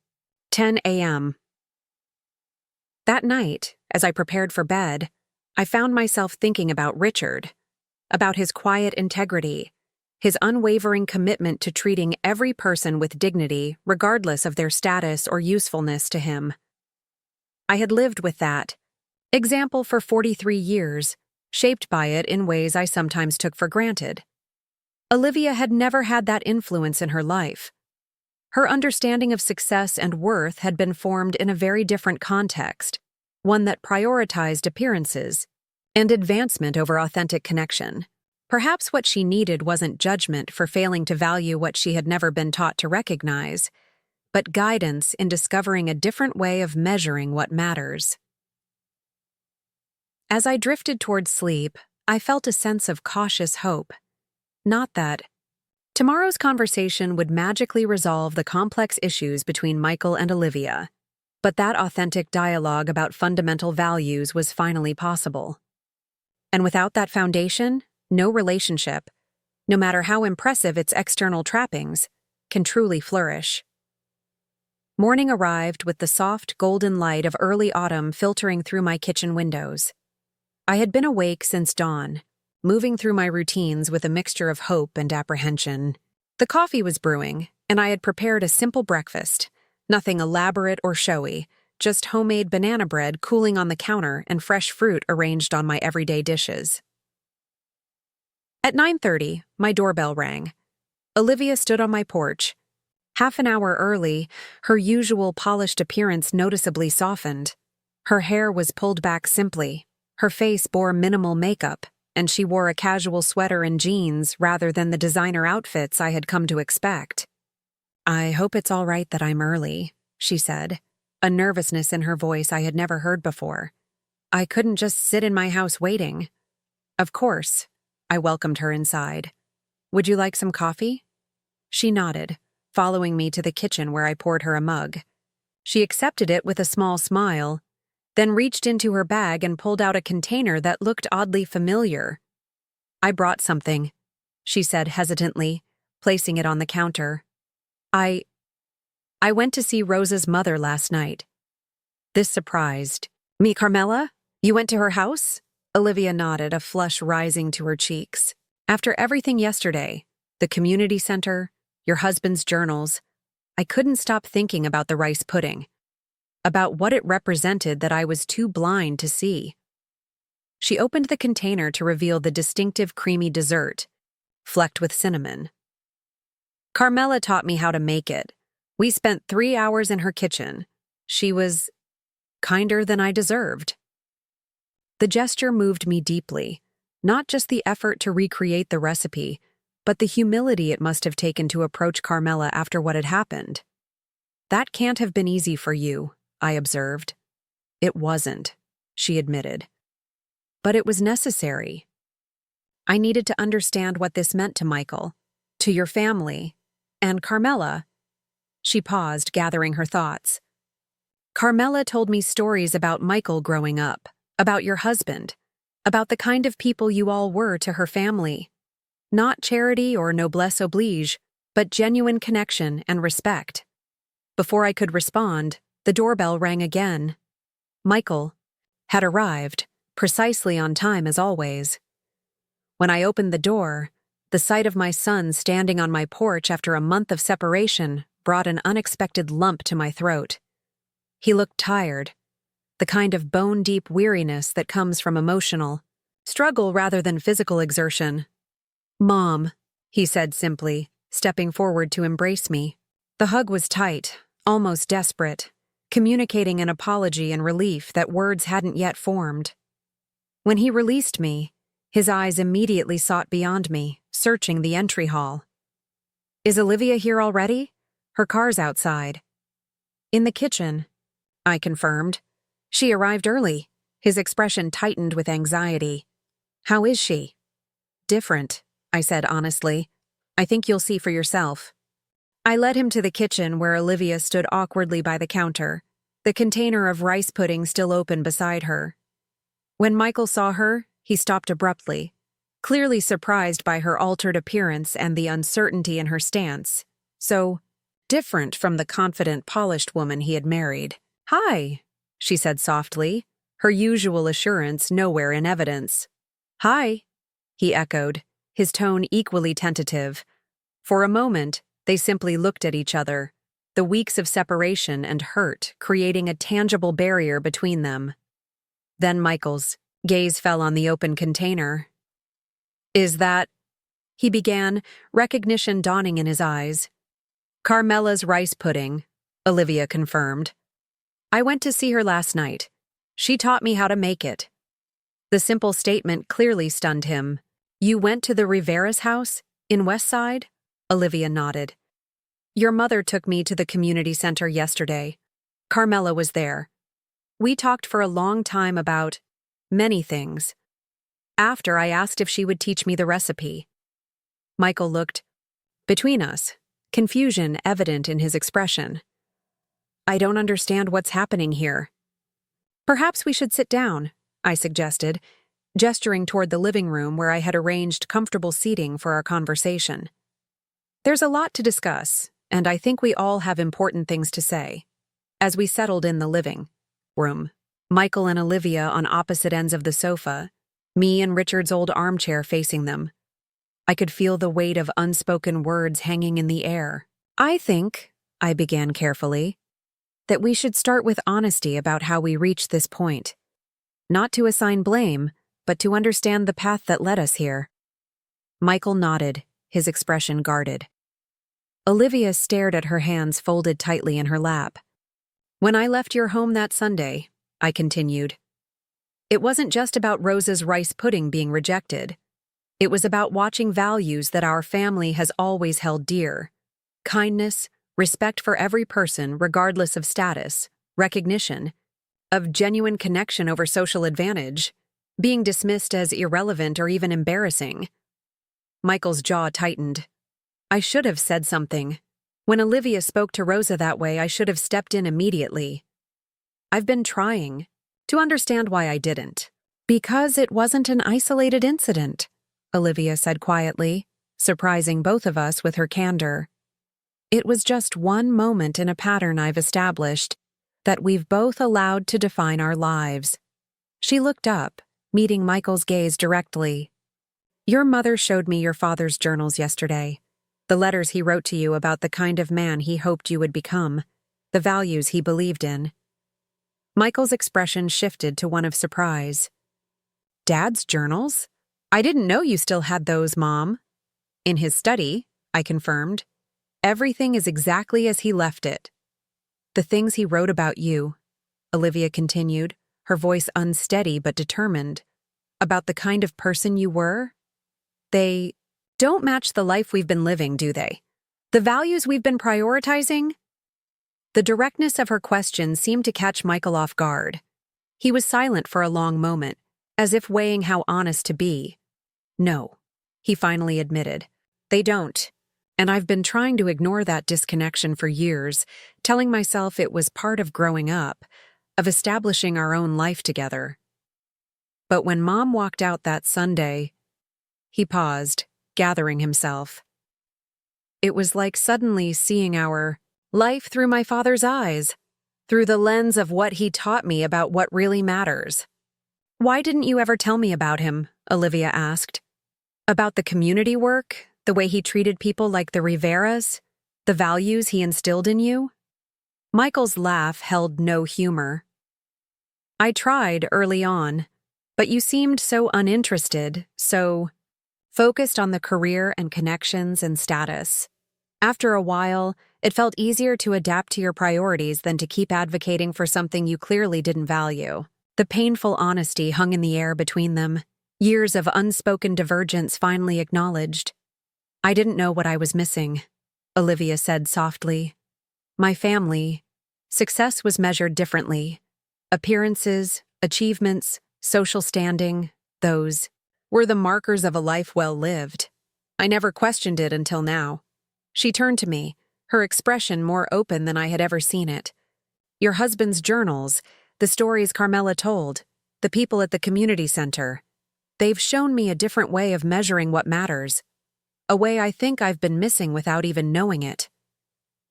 10 a.m. That night, as I prepared for bed, I found myself thinking about Richard, about his quiet integrity, his unwavering commitment to treating every person with dignity regardless of their status or usefulness to him. I had lived with that example for 43 years, shaped by it in ways I sometimes took for granted. Olivia had never had that influence in her life. Her understanding of success and worth had been formed in a very different context, one that prioritized appearances and advancement over authentic connection. Perhaps what she needed wasn't judgment for failing to value what she had never been taught to recognize, but guidance in discovering a different way of measuring what matters. As I drifted toward sleep, I felt a sense of cautious hope. Not that tomorrow's conversation would magically resolve the complex issues between Michael and Olivia, but that authentic dialogue about fundamental values was finally possible. And without that foundation, no relationship, no matter how impressive its external trappings, can truly flourish. Morning arrived with the soft, golden light of early autumn filtering through my kitchen windows. I had been awake since dawn, moving through my routines with a mixture of hope and apprehension. The coffee was brewing, and I had prepared a simple breakfast, nothing elaborate or showy, just homemade banana bread cooling on the counter and fresh fruit arranged on my everyday dishes. At 9:30, my doorbell rang. Olivia stood on my porch. Half an hour early, her usual polished appearance noticeably softened. Her hair was pulled back simply, her face bore minimal makeup, and she wore a casual sweater and jeans rather than the designer outfits I had come to expect. "I hope it's all right that I'm early," she said, a nervousness in her voice I had never heard before. "I couldn't just sit in my house waiting." "Of course." I welcomed her inside. "Would you like some coffee?" She nodded, following me to the kitchen where I poured her a mug. She accepted it with a small smile, then reached into her bag and pulled out a container that looked oddly familiar. "I brought something," she said hesitantly, placing it on the counter. I went to see Rosa's mother last night." This surprised me. "Carmela? You went to her house?" Olivia nodded, a flush rising to her cheeks. "After everything yesterday, the community center, your husband's journals, I couldn't stop thinking about the rice pudding, about what it represented that I was too blind to see." She opened the container to reveal the distinctive creamy dessert, flecked with cinnamon. "Carmela taught me how to make it. We spent 3 hours in her kitchen. She was kinder than I deserved." The gesture moved me deeply, not just the effort to recreate the recipe, but the humility it must have taken to approach Carmela after what had happened. "That can't have been easy for you," I observed. "It wasn't," she admitted. "But it was necessary. I needed to understand what this meant to Michael, to your family, and Carmela." She paused, gathering her thoughts. "Carmela told me stories about Michael growing up, about your husband, about the kind of people you all were to her family. Not charity or noblesse oblige, but genuine connection and respect." Before I could respond, the doorbell rang again. Michael had arrived, precisely on time as always. When I opened the door, the sight of my son standing on my porch after a month of separation brought an unexpected lump to my throat. He looked tired, the kind of bone-deep weariness that comes from emotional struggle rather than physical exertion. "Mom," he said simply, stepping forward to embrace me. The hug was tight, almost desperate, communicating an apology and relief that words hadn't yet formed. When he released me, his eyes immediately sought beyond me, searching the entry hall. "Is Olivia here already? Her car's outside." "In the kitchen," I confirmed. "She arrived early." His expression tightened with anxiety. "How is she?" "Different," I said honestly. "I think you'll see for yourself." I led him to the kitchen where Olivia stood awkwardly by the counter, the container of rice pudding still open beside her. When Michael saw her, he stopped abruptly, clearly surprised by her altered appearance and the uncertainty in her stance. "So, different from the confident, polished woman he had married. "Hi," she said softly, her usual assurance nowhere in evidence. "Hi," he echoed, his tone equally tentative. For a moment, they simply looked at each other, the weeks of separation and hurt creating a tangible barrier between them. Then Michael's gaze fell on the open container. "Is that—" he began, recognition dawning in his eyes. "Carmela's rice pudding," Olivia confirmed. "I went to see her last night. She taught me how to make it." The simple statement clearly stunned him. "You went to the Rivera's house in West Side?" Olivia nodded. "Your mother took me to the community center yesterday. Carmela was there. We talked for a long time about many things. After, I asked if she would teach me the recipe." Michael looked between us, confusion evident in his expression. "I don't understand what's happening here." "Perhaps we should sit down," I suggested, gesturing toward the living room where I had arranged comfortable seating for our conversation. "There's a lot to discuss, and I think we all have important things to say." As we settled in the living room, Michael and Olivia on opposite ends of the sofa, me and Richard's old armchair facing them, I could feel the weight of unspoken words hanging in the air. "I think," I began carefully, "that we should start with honesty about how we reached this point. Not to assign blame, but to understand the path that led us here." Michael nodded, his expression guarded. Olivia stared at her hands folded tightly in her lap. "When I left your home that Sunday," I continued, "it wasn't just about Rosa's rice pudding being rejected. It was about watching values that our family has always held dear: kindness, respect for every person regardless of status, recognition, of genuine connection over social advantage, being dismissed as irrelevant or even embarrassing." Michael's jaw tightened. I should have said something. When Olivia spoke to Rosa that way, I should have stepped in immediately. "I've been trying to understand why I didn't." "Because it wasn't an isolated incident," Olivia said quietly, surprising both of us with her candor. "It was just one moment in a pattern I've established that we've both allowed to define our lives." She looked up, meeting Michael's gaze directly. "Your mother showed me your father's journals yesterday. The letters he wrote to you about the kind of man he hoped you would become, the values he believed in." Michael's expression shifted to one of surprise. "Dad's journals? I didn't know you still had those, Mom." "In his study," I confirmed. "Everything is exactly as he left it." "The things he wrote about you," Olivia continued, her voice unsteady but determined, "about the kind of person you were, they don't match the life we've been living, do they? The values we've been prioritizing?" The directness of her question seemed to catch Michael off guard. He was silent for a long moment, as if weighing how honest to be. "No," he finally admitted. "They don't. And I've been trying to ignore that disconnection for years, telling myself it was part of growing up, of establishing our own life together. But when Mom walked out that Sunday—" He paused, gathering himself. "It was like suddenly seeing our life through my father's eyes, through the lens of what he taught me about what really matters." "Why didn't you ever tell me about him?" Olivia asked. "About the community work, the way he treated people like the Riveras, the values he instilled in you?" Michael's laugh held no humor. "I tried early on, but you seemed so uninterested, so focused on the career and connections and status. After a while, it felt easier to adapt to your priorities than to keep advocating for something you clearly didn't value." The painful honesty hung in the air between them, years of unspoken divergence finally acknowledged. "I didn't know what I was missing," Olivia said softly. "My family, success was measured differently. Appearances, achievements, social standing, those were the markers of a life well lived. I never questioned it until now." She turned to me, her expression more open than I had ever seen it. "Your husband's journals, the stories Carmela told, the people at the community center, they've shown me a different way of measuring what matters, a way I think I've been missing without even knowing it."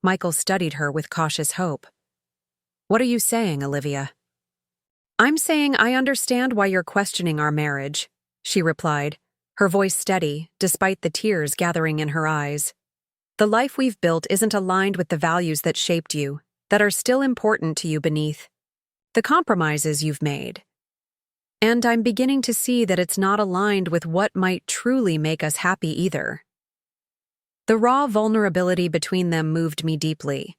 Michael studied her with cautious hope. "What are you saying, Olivia?" "I'm saying I understand why you're questioning our marriage," she replied, her voice steady, despite the tears gathering in her eyes. "The life we've built isn't aligned with the values that shaped you, that are still important to you beneath the compromises you've made. And I'm beginning to see that it's not aligned with what might truly make us happy either." The raw vulnerability between them moved me deeply.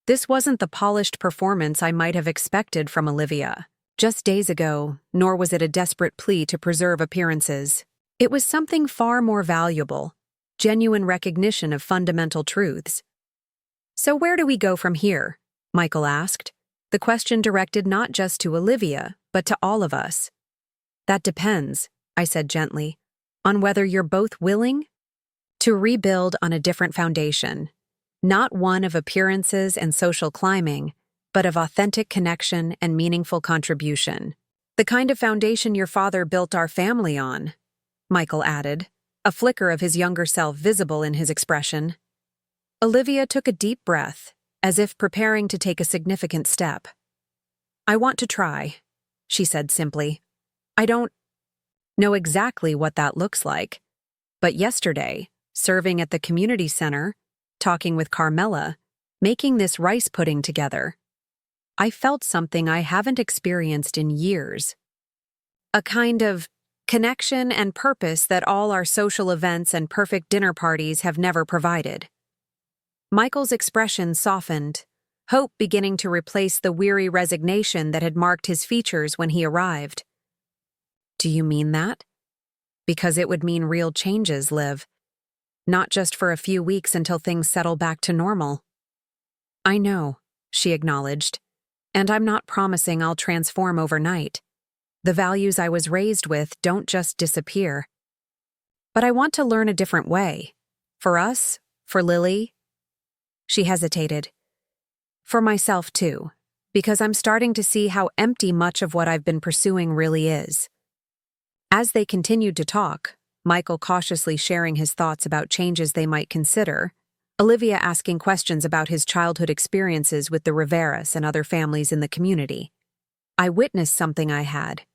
This wasn't the polished performance I might have expected from Olivia just days ago, nor was it a desperate plea to preserve appearances. It was something far more valuable, genuine recognition of fundamental truths. "So where do we go from here?" Michael asked, the question directed not just to Olivia, but to all of us. "That depends," I said gently, "on whether you're both willing to rebuild on a different foundation, not one of appearances and social climbing, but of authentic connection and meaningful contribution. The kind of foundation your father built our family on," Michael added, a flicker of his younger self visible in his expression. Olivia took a deep breath, as if preparing to take a significant step. "I want to try," she said simply. "I don't know exactly what that looks like, but yesterday, serving at the community center, talking with Carmela, making this rice pudding together, I felt something I haven't experienced in years. A kind of connection and purpose that all our social events and perfect dinner parties have never provided." Michael's expression softened, hope beginning to replace the weary resignation that had marked his features when he arrived. "Do you mean that? Because it would mean real changes, Liv. Not just for a few weeks until things settle back to normal." "I know," she acknowledged, "and I'm not promising I'll transform overnight. The values I was raised with don't just disappear. But I want to learn a different way. For us, for Lily." She hesitated. "For myself, too, because I'm starting to see how empty much of what I've been pursuing really is." As they continued to talk, Michael cautiously sharing his thoughts about changes they might consider, Olivia asking questions about his childhood experiences with the Riveras and other families in the community, I witnessed something I had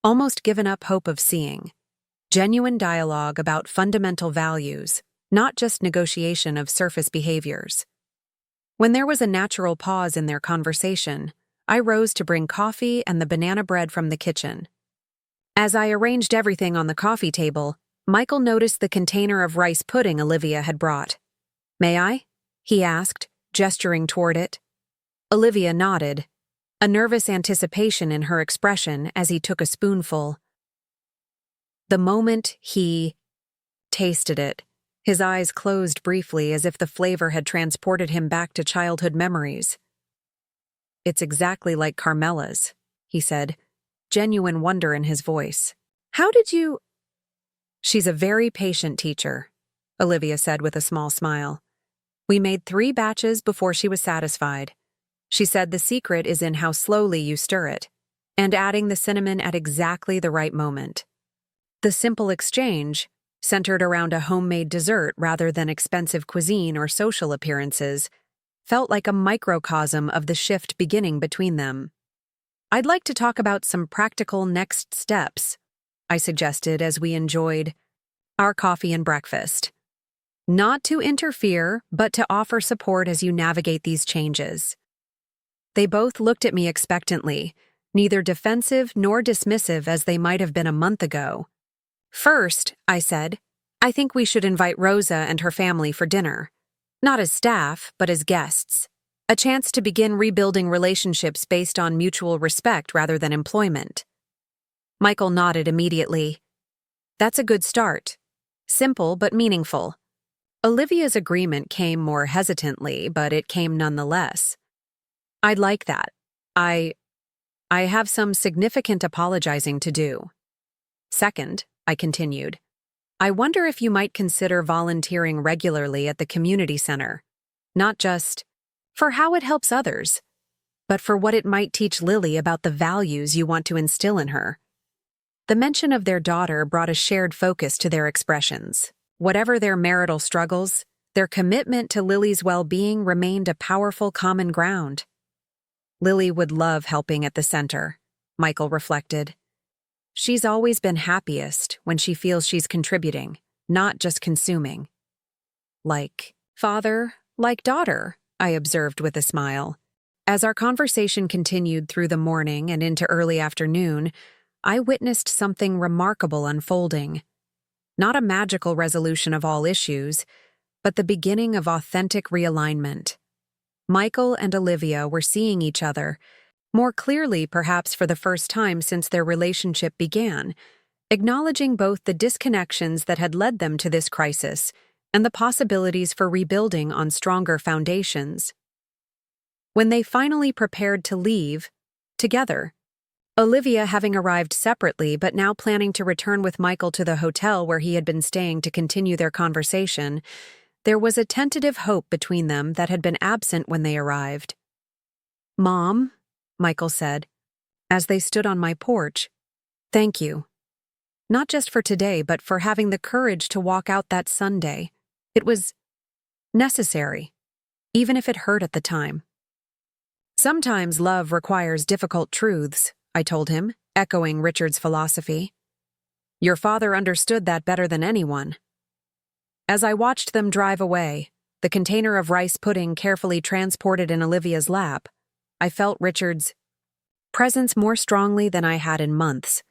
almost given up hope of seeing: genuine dialogue about fundamental values, not just negotiation of surface behaviors. When there was a natural pause in their conversation, I rose to bring coffee and the banana bread from the kitchen. As I arranged everything on the coffee table, Michael noticed the container of rice pudding Olivia had brought. "May I?" he asked, gesturing toward it. Olivia nodded, a nervous anticipation in her expression as he took a spoonful. The moment he tasted it, his eyes closed briefly as if the flavor had transported him back to childhood memories. "It's exactly like Carmela's," he said, genuine wonder in his voice. "How did you—" "She's a very patient teacher," Olivia said with a small smile. "We made 3 batches before she was satisfied. She said the secret is in how slowly you stir it, and adding the cinnamon at exactly the right moment." The simple exchange, centered around a homemade dessert rather than expensive cuisine or social appearances, felt like a microcosm of the shift beginning between them. "I'd like to talk about some practical next steps," I suggested as we enjoyed our coffee and breakfast. "Not to interfere, but to offer support as you navigate these changes." They both looked at me expectantly, neither defensive nor dismissive as they might have been a month ago. "First," I said, "I think we should invite Rosa and her family for dinner. Not as staff, but as guests. A chance to begin rebuilding relationships based on mutual respect rather than employment." Michael nodded immediately. "That's a good start. Simple but meaningful." Olivia's agreement came more hesitantly, but it came nonetheless. "I'd like that. I have some significant apologizing to do. Second," I continued, "I wonder if you might consider volunteering regularly at the community center, not just for how it helps others, but for what it might teach Lily about the values you want to instill in her." The mention of their daughter brought a shared focus to their expressions. Whatever their marital struggles, Their commitment to Lily's well-being remained a powerful common ground. Lily would love helping at the center, Michael reflected. She's always been happiest when she feels she's contributing, not just consuming. Like father, like daughter, I observed with a smile. As our conversation continued through the morning and into early afternoon, I witnessed something remarkable unfolding. Not a magical resolution of all issues, but the beginning of authentic realignment. Michael and Olivia were seeing each other, more clearly perhaps for the first time since their relationship began, acknowledging both the disconnections that had led them to this crisis and the possibilities for rebuilding on stronger foundations. When they finally prepared to leave, together, Olivia having arrived separately but now planning to return with Michael to the hotel where he had been staying to continue their conversation, there was a tentative hope between them that had been absent when they arrived. "Mom," Michael said, as they stood on my porch, "thank you. Not just for today, but for having the courage to walk out that Sunday. It was necessary, even if it hurt at the time." "Sometimes love requires difficult truths," I told him, echoing Richard's philosophy. "Your father understood that better than anyone." As I watched them drive away, the container of rice pudding carefully transported in Olivia's lap, I felt Richard's presence more strongly than I had in months,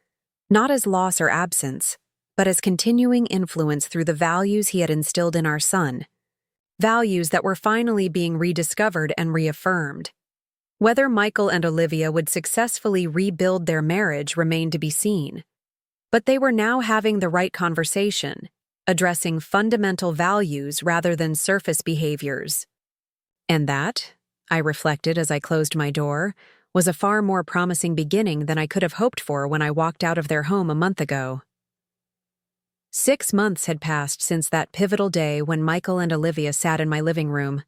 not as loss or absence, but as continuing influence through the values he had instilled in our son, values that were finally being rediscovered and reaffirmed. Whether Michael and Olivia would successfully rebuild their marriage remained to be seen, but they were now having the right conversation, addressing fundamental values rather than surface behaviors. And that, I reflected as I closed my door, was a far more promising beginning than I could have hoped for when I walked out of their home a month ago. 6 months had passed since that pivotal day when Michael and Olivia sat in my living room,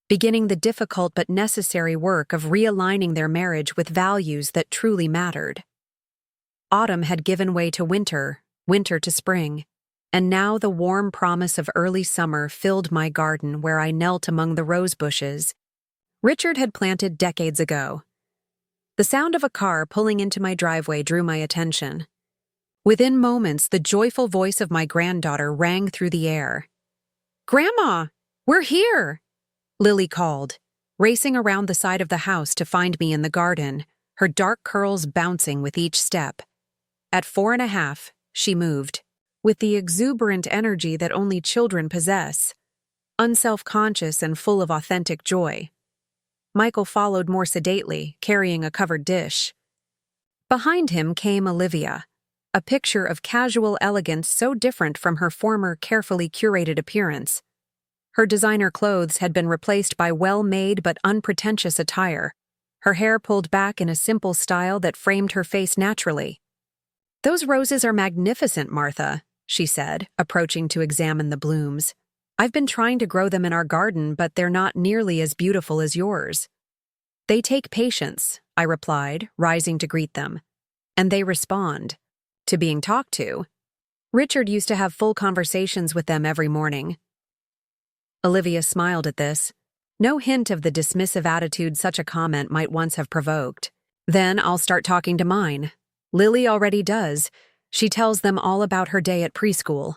beginning the difficult but necessary work of realigning their marriage with values that truly mattered. Autumn had given way to winter, winter to spring, and now the warm promise of early summer filled my garden where I knelt among the rose bushes Richard had planted decades ago. The sound of a car pulling into my driveway drew my attention. Within moments, the joyful voice of my granddaughter rang through the air. "Grandma, we're here!" Lily called, racing around the side of the house to find me in the garden, her dark curls bouncing with each step. At 4.5, she moved, with the exuberant energy that only children possess, unself-conscious and full of authentic joy. Michael followed more sedately, carrying a covered dish. Behind him came Olivia, a picture of casual elegance so different from her former carefully curated appearance. Her designer clothes had been replaced by well-made but unpretentious attire, her hair pulled back in a simple style that framed her face naturally. "Those roses are magnificent, Martha," she said, approaching to examine the blooms. "I've been trying to grow them in our garden, but they're not nearly as beautiful as yours." "They take patience," I replied, rising to greet them. "And they respond to being talked to. Richard used to have full conversations with them every morning." Olivia smiled at this, no hint of the dismissive attitude such a comment might once have provoked. "Then I'll start talking to mine. Lily already does. She tells them all about her day at preschool."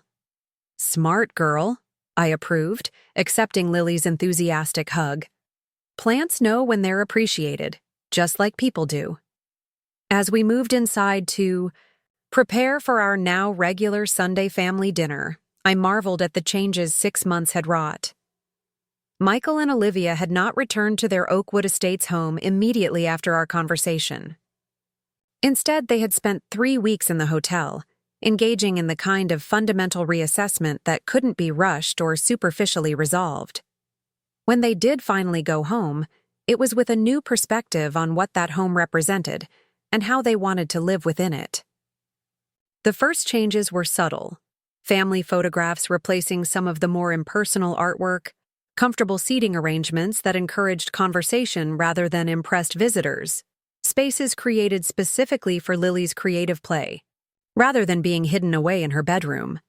"Smart girl," I approved, accepting Lily's enthusiastic hug. "Plants know when they're appreciated, just like people do." As we moved inside to prepare for our now regular Sunday family dinner, I marveled at the changes 6 months had wrought. Michael and Olivia had not returned to their Oakwood Estates home immediately after our conversation. Instead, they had spent 3 weeks in the hotel, engaging in the kind of fundamental reassessment that couldn't be rushed or superficially resolved. When they did finally go home, it was with a new perspective on what that home represented and how they wanted to live within it. The first changes were subtle: family photographs replacing some of the more impersonal artwork, comfortable seating arrangements that encouraged conversation rather than impressed visitors, spaces created specifically for Lily's creative play, rather than being hidden away in her bedroom.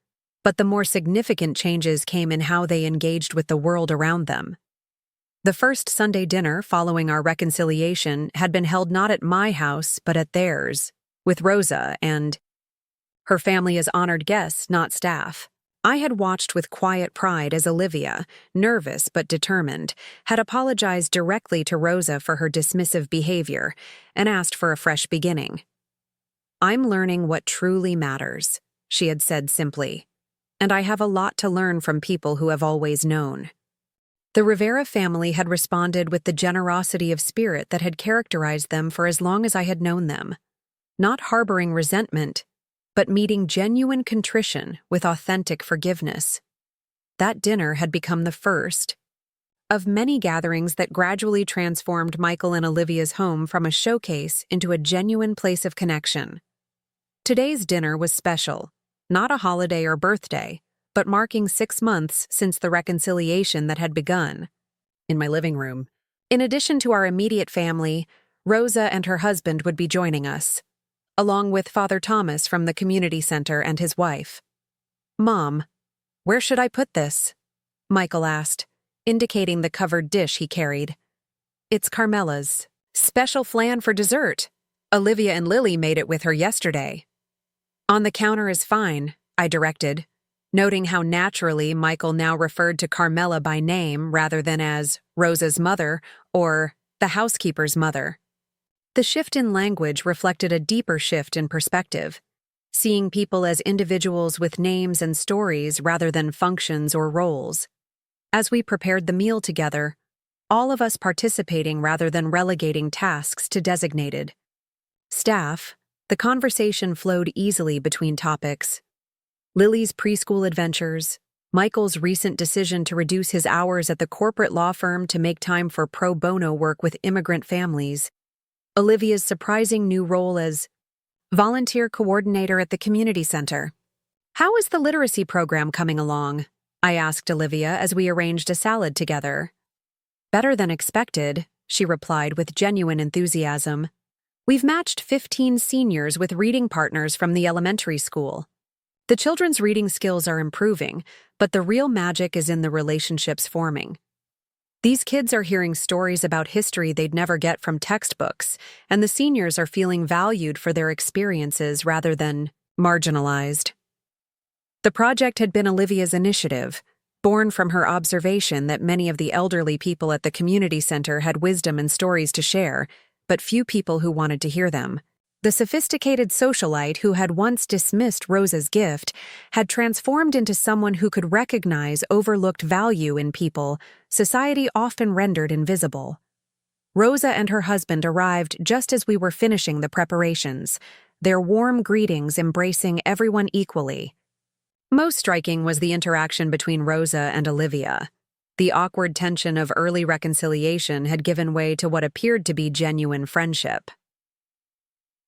but the more significant changes came in how they engaged with the world around them. The first Sunday dinner following our reconciliation had been held not at my house, but at theirs, with Rosa and her family as honored guests, not staff. I had watched with quiet pride as Olivia, nervous but determined, had apologized directly to Rosa for her dismissive behavior and asked for a fresh beginning. "I'm learning what truly matters," she had said simply, "and I have a lot to learn from people who have always known." The Rivera family had responded with the generosity of spirit that had characterized them for as long as I had known them, not harboring resentment, but meeting genuine contrition with authentic forgiveness. That dinner had become the first of many gatherings that gradually transformed Michael and Olivia's home from a showcase into a genuine place of connection. Today's dinner was special, not a holiday or birthday, but marking 6 months since the reconciliation that had begun. In my living room, in addition to our immediate family, Rosa and her husband would be joining us, along with Father Thomas from the community center and his wife. "Mom, where should I put this?" Michael asked, indicating the covered dish he carried. "It's Carmela's special flan for dessert. Olivia and Lily made it with her yesterday." "On the counter is fine," I directed, noting how naturally Michael now referred to Carmela by name rather than as Rosa's mother or the housekeeper's mother. The shift in language reflected a deeper shift in perspective, seeing people as individuals with names and stories rather than functions or roles. As we prepared the meal together, all of us participating rather than relegating tasks to designated staff, the conversation flowed easily between topics. Lily's preschool adventures, Michael's recent decision to reduce his hours at the corporate law firm to make time for pro bono work with immigrant families, Olivia's surprising new role as volunteer coordinator at the community center. "How is the literacy program coming along?" I asked Olivia as we arranged a salad together. "Better than expected," she replied with genuine enthusiasm. "We've matched 15 seniors with reading partners from the elementary school. The children's reading skills are improving, but the real magic is in the relationships forming. These kids are hearing stories about history they'd never get from textbooks, and the seniors are feeling valued for their experiences rather than marginalized." The project had been Olivia's initiative, born from her observation that many of the elderly people at the community center had wisdom and stories to share, but few people who wanted to hear them. The sophisticated socialite who had once dismissed Rosa's gift had transformed into someone who could recognize overlooked value in people society often rendered invisible. Rosa and her husband arrived just as we were finishing the preparations, their warm greetings embracing everyone equally. Most striking was the interaction between Rosa and Olivia. The awkward tension of early reconciliation had given way to what appeared to be genuine friendship.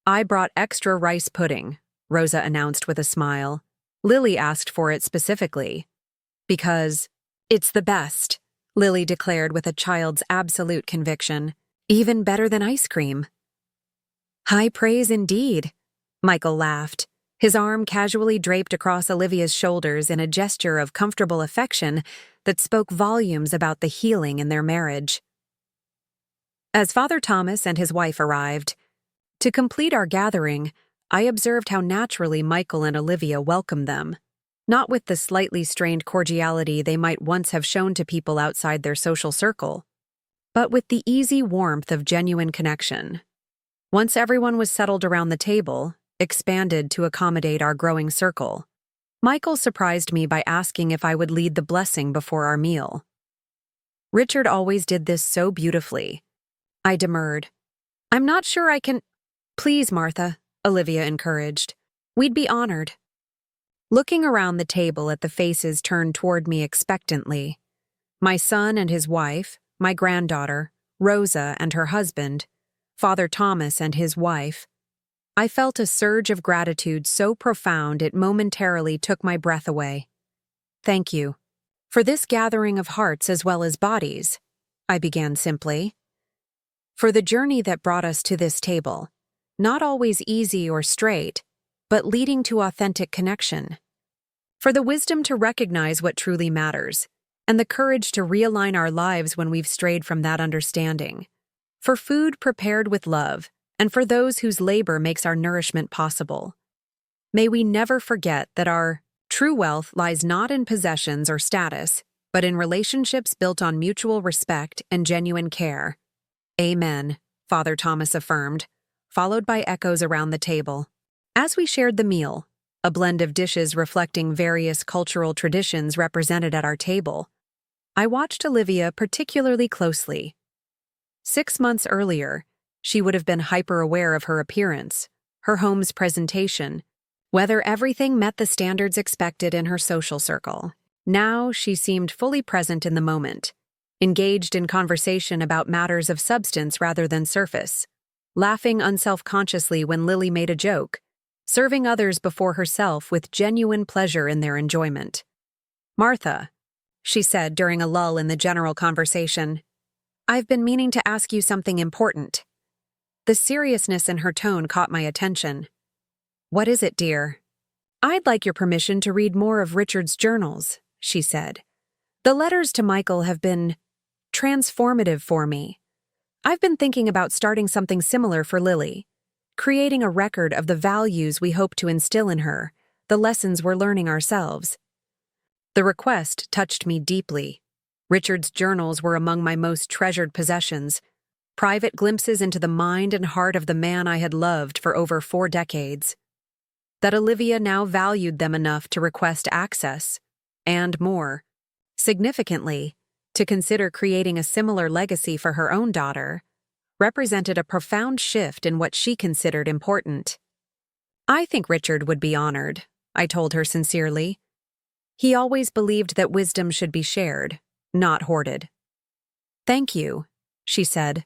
"I brought extra rice pudding," Rosa announced with a smile. "Lily asked for it specifically." "Because it's the best," Lily declared with a child's absolute conviction. "Even better than ice cream." "High praise indeed," Michael laughed, his arm casually draped across Olivia's shoulders in a gesture of comfortable affection that spoke volumes about the healing in their marriage. As Father Thomas and his wife arrived, to complete our gathering, I observed how naturally Michael and Olivia welcomed them, not with the slightly strained cordiality they might once have shown to people outside their social circle, but with the easy warmth of genuine connection. Once everyone was settled around the table, expanded to accommodate our growing circle, Michael surprised me by asking if I would lead the blessing before our meal. "Richard always did this so beautifully," I demurred. "I'm not sure I can—" "Please, Martha," Olivia encouraged. "We'd be honored." Looking around the table at the faces turned toward me expectantly, my son and his wife, my granddaughter, Rosa and her husband, Father Thomas and his wife, I felt a surge of gratitude so profound it momentarily took my breath away. "Thank you for this gathering of hearts as well as bodies," I began simply. "For the journey that brought us to this table. Not always easy or straight, but leading to authentic connection. for the wisdom to recognize what truly matters, and the courage to realign our lives when we've strayed from that understanding, for food prepared with love, and for those whose labor makes our nourishment possible. May we never forget that our true wealth lies not in possessions or status, but in relationships built on mutual respect and genuine care. Amen, Father Thomas affirmed, followed by echoes around the table. As we shared the meal, a blend of dishes reflecting various cultural traditions represented at our table, I watched Olivia particularly closely. 6 months earlier, she would have been hyper-aware of her appearance, her home's presentation, whether everything met the standards expected in her social circle. Now she seemed fully present in the moment, engaged in conversation about matters of substance rather than surface, laughing unself-consciously when Lily made a joke, serving others before herself with genuine pleasure in their enjoyment. "Martha," she said during a lull in the general conversation, "I've been meaning to ask you something important." The seriousness in her tone caught my attention. "What is it, dear?" "I'd like your permission to read more of Richard's journals," she said. "The letters to Michael have been transformative for me. I've been thinking about starting something similar for Lily, creating a record of the values we hope to instill in her, the lessons we're learning ourselves." The request touched me deeply. Richard's journals were among my most treasured possessions, private glimpses into the mind and heart of the man I had loved for over 4 decades. That Olivia now valued them enough to request access, and more significantly, to consider creating a similar legacy for her own daughter, represented a profound shift in what she considered important. "I think Richard would be honored," I told her sincerely. "He always believed that wisdom should be shared, not hoarded." "Thank you," she said,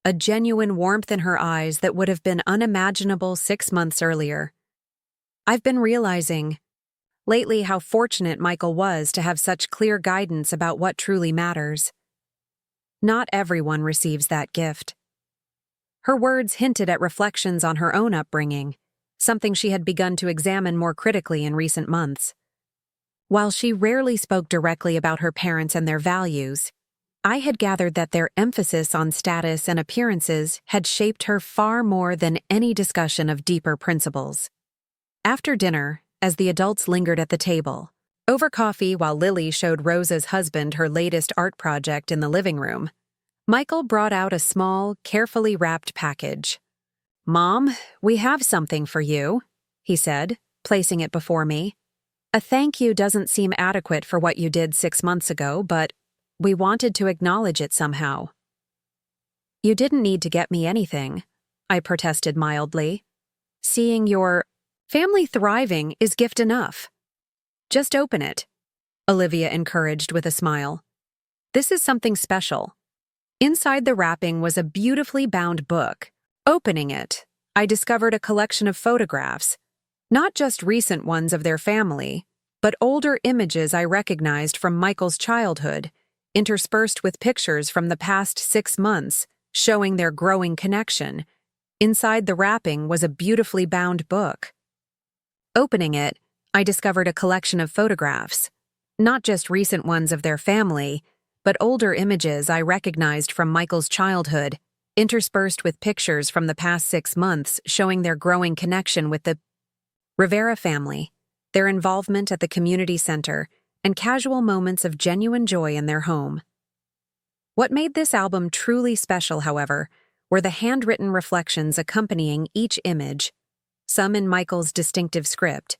a genuine warmth in her eyes that would have been unimaginable 6 months earlier. "I've been realizing lately how fortunate Michael was to have such clear guidance about what truly matters. Not everyone receives that gift." Her words hinted at reflections on her own upbringing, something she had begun to examine more critically in recent months. While she rarely spoke directly about her parents and their values, I had gathered that their emphasis on status and appearances had shaped her far more than any discussion of deeper principles. After dinner, as the adults lingered at the table, over coffee while Lily showed Rosa's husband her latest art project in the living room, Michael brought out a small, carefully wrapped package. "Mom, we have something for you," he said, placing it before me. "A thank you doesn't seem adequate for what you did 6 months ago, but we wanted to acknowledge it somehow." "You didn't need to get me anything," I protested mildly. "Seeing your family thriving is gift enough." "Just open it," Olivia encouraged with a smile. "This is something special." Inside the wrapping was a beautifully bound book. Opening it, I discovered a collection of photographs, not just recent ones of their family, but older images I recognized from Michael's childhood, interspersed with pictures from the past 6 months, showing their growing connection. Inside the wrapping was a beautifully bound book. Opening it, I discovered a collection of photographs, not just recent ones of their family, but older images I recognized from Michael's childhood, interspersed with pictures from the past 6 months showing their growing connection with the Rivera family, their involvement at the community center, and casual moments of genuine joy in their home. What made this album truly special, however, were the handwritten reflections accompanying each image, some in Michael's distinctive script,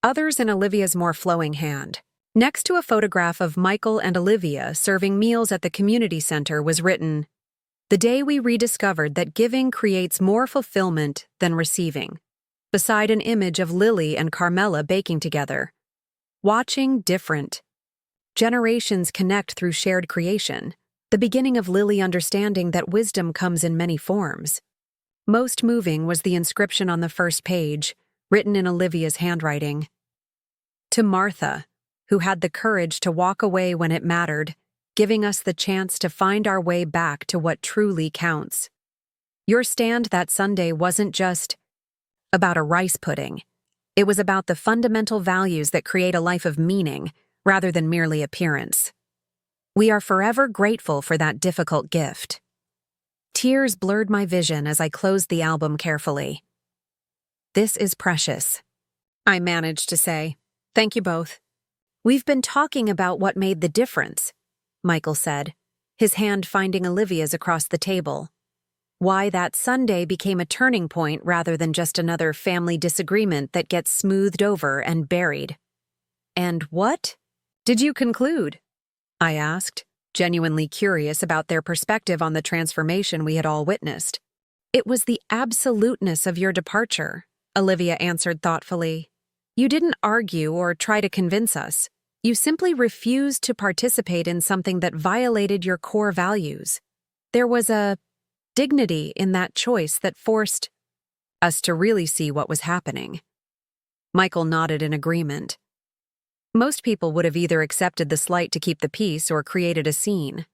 others in Olivia's more flowing hand. Next to a photograph of Michael and Olivia serving meals at the community center was written, "The day we rediscovered that giving creates more fulfillment than receiving," beside an image of Lily and Carmela baking together. Watching different generations connect through shared creation, the beginning of Lily understanding that wisdom comes in many forms. Most moving was the inscription on the first page, written in Olivia's handwriting. "To Martha, who had the courage to walk away when it mattered, giving us the chance to find our way back to what truly counts. Your stand that Sunday wasn't just about a rice pudding. It was about the fundamental values that create a life of meaning, rather than merely appearance. We are forever grateful for that difficult gift. Tears blurred my vision as I closed the album carefully. "This is precious," I managed to say. "Thank you both." "We've been talking about what made the difference," Michael said, his hand finding Olivia's across the table. "Why that Sunday became a turning point rather than just another family disagreement that gets smoothed over and buried." "And what did you conclude?" I asked, genuinely curious about their perspective on the transformation we had all witnessed. "It was the absoluteness of your departure," Olivia answered thoughtfully. "You didn't argue or try to convince us. You simply refused to participate in something that violated your core values. There was a dignity in that choice that forced us to really see what was happening." Michael nodded in agreement. Most people would have either accepted the slight to keep the peace or created a scene.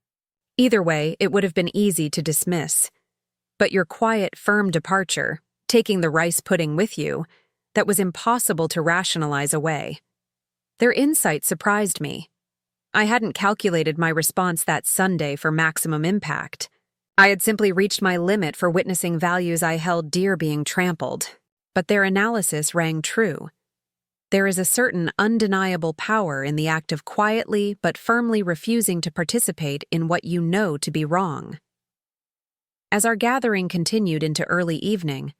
Either way, it would have been easy to dismiss. But your quiet, firm departure, taking the rice pudding with you, that was impossible to rationalize away. Their insight surprised me. I hadn't calculated my response that Sunday for maximum impact. I had simply reached my limit for witnessing values I held dear being trampled. But their analysis rang true. There is a certain undeniable power in the act of quietly but firmly refusing to participate in what you know to be wrong. As our gathering continued into early evening,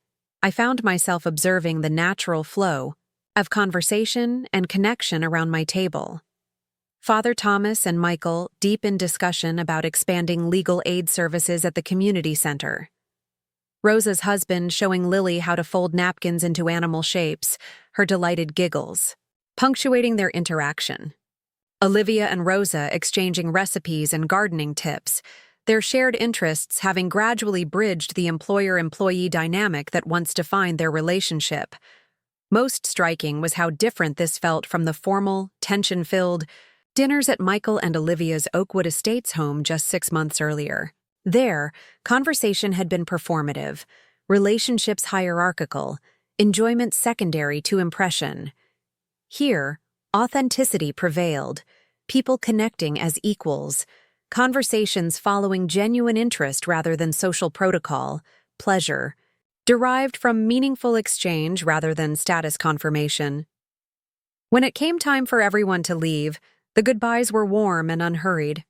I found myself observing the natural flow of conversation and connection around my table. Father Thomas and Michael deep in discussion about expanding legal aid services at the community center. Rosa's husband showing Lily how to fold napkins into animal shapes, her delighted giggles, punctuating their interaction. Olivia and Rosa exchanging recipes and gardening tips, their shared interests having gradually bridged the employer-employee dynamic that once defined their relationship. Most striking was how different this felt from the formal, tension-filled dinners at Michael and Olivia's Oakwood Estates home just 6 months earlier. There, conversation had been performative, relationships hierarchical, enjoyment secondary to impression. Here, authenticity prevailed, people connecting as equals, conversations following genuine interest rather than social protocol, pleasure, derived from meaningful exchange rather than status confirmation. When it came time for everyone to leave, the goodbyes were warm and unhurried.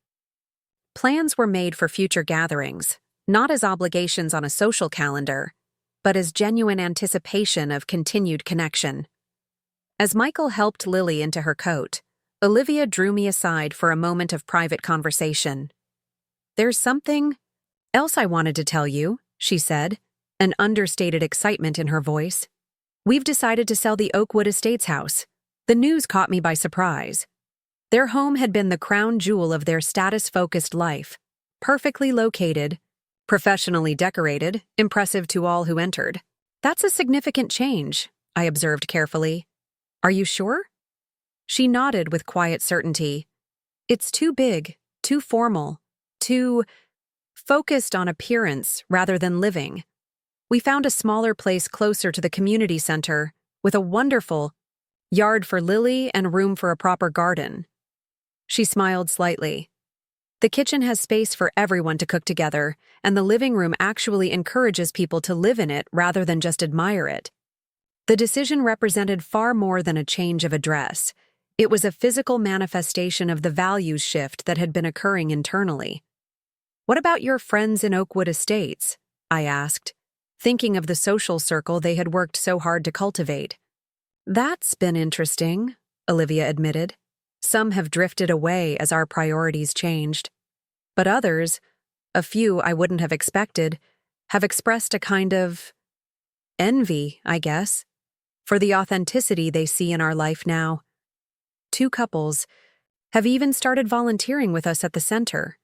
Plans were made for future gatherings, not as obligations on a social calendar, but as genuine anticipation of continued connection. As Michael helped Lily into her coat, Olivia drew me aside for a moment of private conversation. "There's something else I wanted to tell you," she said, an understated excitement in her voice. "We've decided to sell the Oakwood Estates house. The news caught me by surprise. Their home had been the crown jewel of their status-focused life, perfectly located, professionally decorated, impressive to all who entered. That's a significant change," I observed carefully. "Are you sure?" She nodded with quiet certainty. "It's too big, too formal, too focused on appearance rather than living. We found a smaller place closer to the community center, with a wonderful yard for Lily and room for a proper garden." She smiled slightly. "The kitchen has space for everyone to cook together, and the living room actually encourages people to live in it rather than just admire it." The decision represented far more than a change of address. It was a physical manifestation of the values shift that had been occurring internally. "What about your friends in Oakwood Estates?" I asked, thinking of the social circle they had worked so hard to cultivate. "That's been interesting," Olivia admitted. "Some have drifted away as our priorities changed. But others, a few I wouldn't have expected, have expressed a kind of envy, I guess, for the authenticity they see in our life now. 2 couples have even started volunteering with us at the center."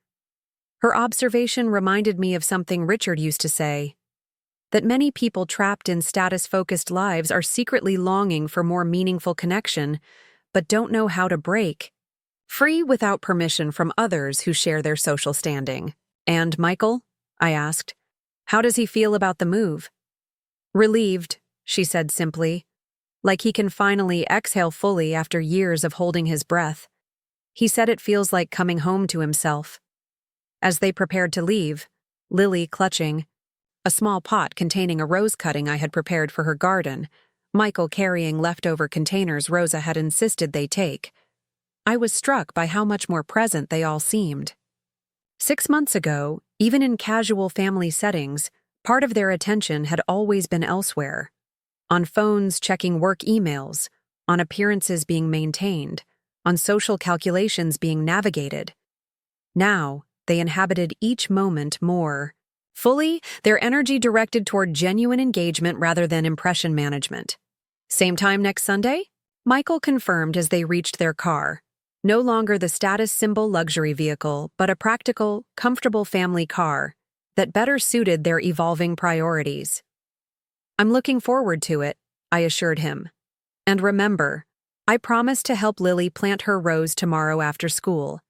Her observation reminded me of something Richard used to say, that many people trapped in status-focused lives are secretly longing for more meaningful connection, but don't know how to break free without permission from others who share their social standing. "And Michael?" I asked. "How does he feel about the move?" "Relieved," she said simply. like he can finally exhale fully after years of holding his breath. He said it feels like coming home to himself. As they prepared to leave, Lily clutching a small pot containing a rose cutting I had prepared for her garden, Michael carrying leftover containers Rosa had insisted they take, I was struck by how much more present they all seemed. 6 months ago, even in casual family settings, part of their attention had always been elsewhere. On phones checking work emails, on appearances being maintained, on social calculations being navigated. Now, they inhabited each moment more fully, their energy directed toward genuine engagement rather than impression management. Same time next Sunday? Michael confirmed as they reached their car. No longer the status symbol luxury vehicle, but a practical, comfortable family car that better suited their evolving priorities. I'm looking forward to it, I assured him. And remember, I promised to help Lily plant her rose tomorrow after school.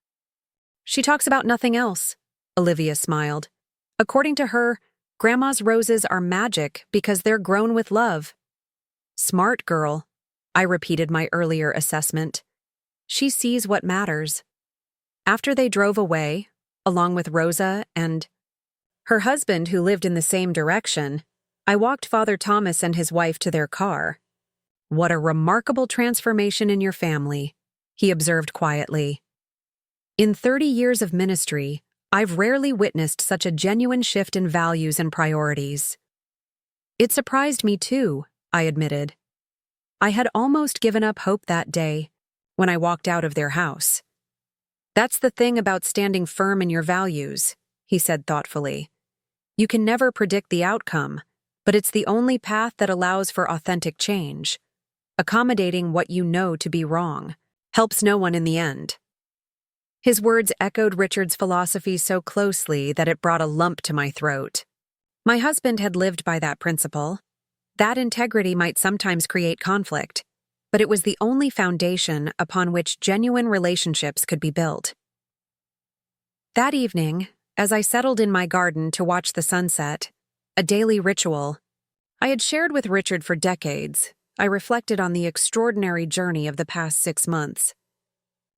She talks about nothing else, Olivia smiled. According to her, Grandma's roses are magic because they're grown with love. Smart girl, I repeated my earlier assessment. She sees what matters. After they drove away, along with Rosa and her husband who lived in the same direction, I walked Father Thomas and his wife to their car. What a remarkable transformation in your family, he observed quietly. In 30 years of ministry, I've rarely witnessed such a genuine shift in values and priorities. It surprised me too, I admitted. I had almost given up hope that day, when I walked out of their house. That's the thing about standing firm in your values, he said thoughtfully. You can never predict the outcome, but it's the only path that allows for authentic change. Accommodating what you know to be wrong helps no one in the end. His words echoed Richard's philosophy so closely that it brought a lump to my throat. My husband had lived by that principle. That integrity might sometimes create conflict, but it was the only foundation upon which genuine relationships could be built. That evening, as I settled in my garden to watch the sunset, a daily ritual I had shared with Richard for decades, I reflected on the extraordinary journey of the past 6 months.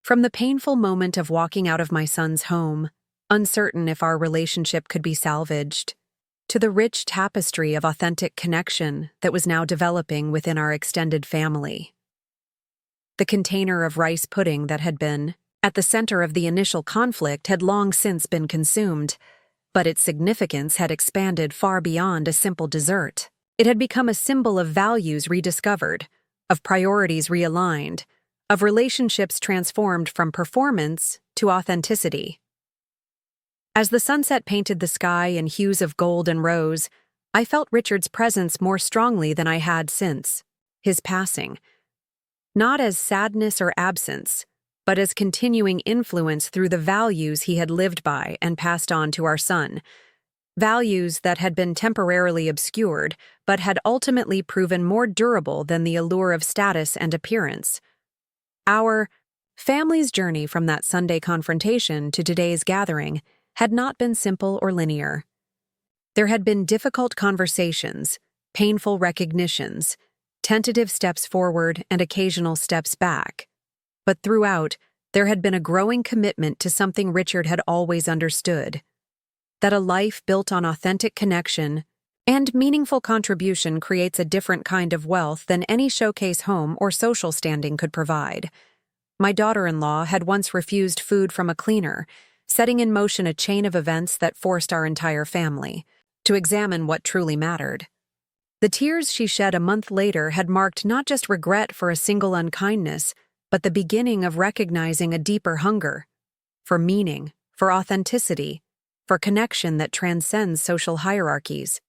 From the painful moment of walking out of my son's home, uncertain if our relationship could be salvaged, to the rich tapestry of authentic connection that was now developing within our extended family. The container of rice pudding that had been at the center of the initial conflict had long since been consumed, but its significance had expanded far beyond a simple dessert. It had become a symbol of values rediscovered, of priorities realigned, of relationships transformed from performance to authenticity. As the sunset painted the sky in hues of gold and rose, I felt Richard's presence more strongly than I had since his passing. Not as sadness or absence, but as continuing influence through the values he had lived by and passed on to our son. Values that had been temporarily obscured, but had ultimately proven more durable than the allure of status and appearance. Our family's journey from that Sunday confrontation to today's gathering had not been simple or linear. There had been difficult conversations, painful recognitions, tentative steps forward and occasional steps back. But throughout, there had been a growing commitment to something Richard had always understood: that a life built on authentic connection and meaningful contribution creates a different kind of wealth than any showcase home or social standing could provide. My daughter-in-law had once refused food from a cleaner, setting in motion a chain of events that forced our entire family to examine what truly mattered. The tears she shed a month later had marked not just regret for a single unkindness, but the beginning of recognizing a deeper hunger for meaning, for authenticity, for connection that transcends social hierarchies.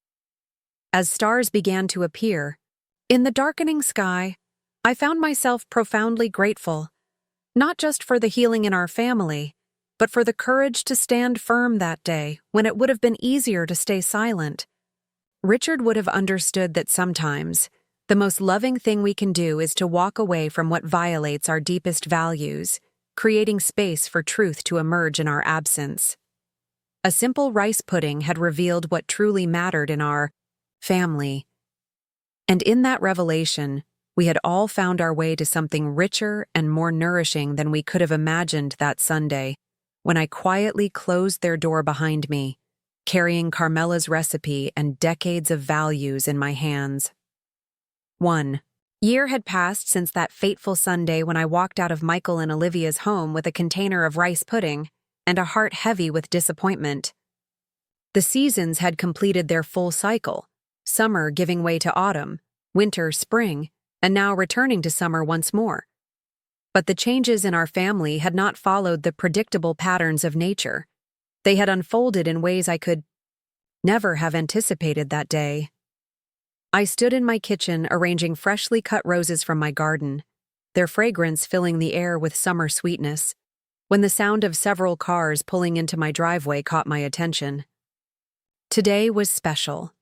As stars began to appear, in the darkening sky, I found myself profoundly grateful, not just for the healing in our family, but for the courage to stand firm that day when it would have been easier to stay silent. Richard would have understood that sometimes the most loving thing we can do is to walk away from what violates our deepest values, creating space for truth to emerge in our absence. A simple rice pudding had revealed what truly mattered in our family. And in that revelation, We had all found our way to something richer and more nourishing than we could have imagined that Sunday, when I quietly closed their door behind me, carrying Carmela's recipe and decades of values in my hands. 1. Year had passed since that fateful Sunday when I walked out of Michael and Olivia's home with a container of rice pudding and a heart heavy with disappointment. The seasons had completed their full cycle, summer giving way to autumn, winter, spring, and now returning to summer once more. But the changes in our family had not followed the predictable patterns of nature. They had unfolded in ways I could never have anticipated that day. I stood in my kitchen arranging freshly cut roses from my garden, their fragrance filling the air with summer sweetness, when the sound of several cars pulling into my driveway caught my attention. Today was special.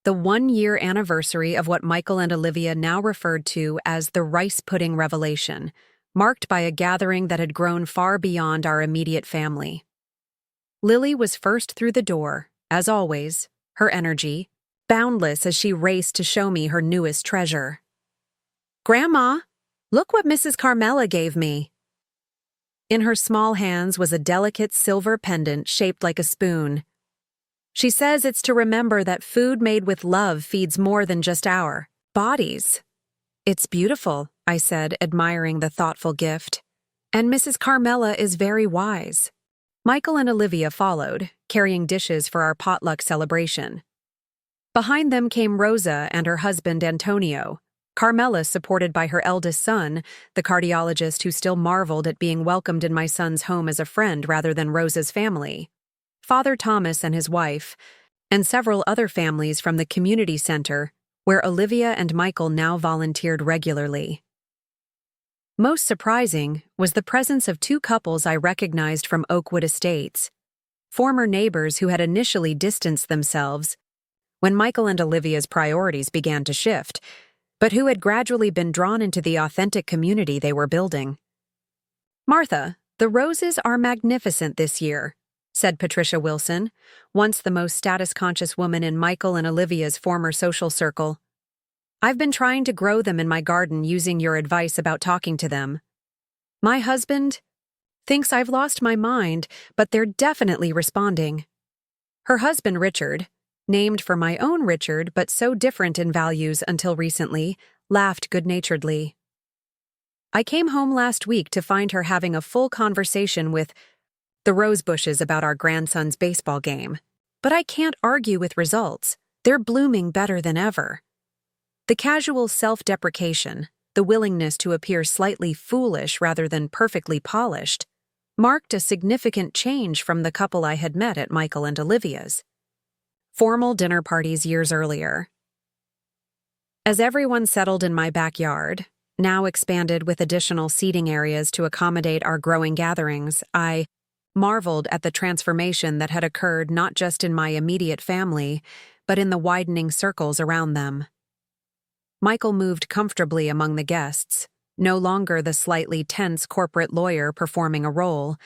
The 1-year anniversary of what Michael and Olivia now referred to as the rice pudding revelation, marked by a gathering that had grown far beyond our immediate family. Lily was first through the door, as always, her energy boundless as she raced to show me her newest treasure. "Grandma, look what Mrs. Carmela gave me." In her small hands was a delicate silver pendant shaped like a spoon. "She says it's to remember that food made with love feeds more than just our bodies." "It's beautiful," I said, admiring the thoughtful gift. "And Mrs. Carmela is very wise." Michael and Olivia followed, carrying dishes for our potluck celebration. Behind them came Rosa and her husband Antonio, Carmela supported by her eldest son, the cardiologist who still marveled at being welcomed in my son's home as a friend rather than Rosa's family, Father Thomas and his wife, and several other families from the community center, where Olivia and Michael now volunteered regularly. Most surprising was the presence of 2 couples I recognized from Oakwood Estates, former neighbors who had initially distanced themselves when Michael and Olivia's priorities began to shift, but who had gradually been drawn into the authentic community they were building. "Martha, the roses are magnificent this year," said Patricia Wilson, once the most status-conscious woman in Michael and Olivia's former social circle. "I've been trying to grow them in my garden using your advice about talking to them. My husband thinks I've lost my mind, but they're definitely responding." Her husband, Richard, named for my own Richard but so different in values until recently, laughed good-naturedly. "I came home last week to find her having a full conversation with the rose bushes about our grandson's baseball game. But I can't argue with results. They're blooming better than ever." The casual self-deprecation, the willingness to appear slightly foolish rather than perfectly polished, marked a significant change from the couple I had met at Michael and Olivia's formal dinner parties years earlier. As everyone settled in my backyard, now expanded with additional seating areas to accommodate our growing gatherings, I marveled at the transformation that had occurred not just in my immediate family, but in the widening circles around them. Michael moved comfortably among the guests, no longer the slightly tense corporate lawyer performing a role,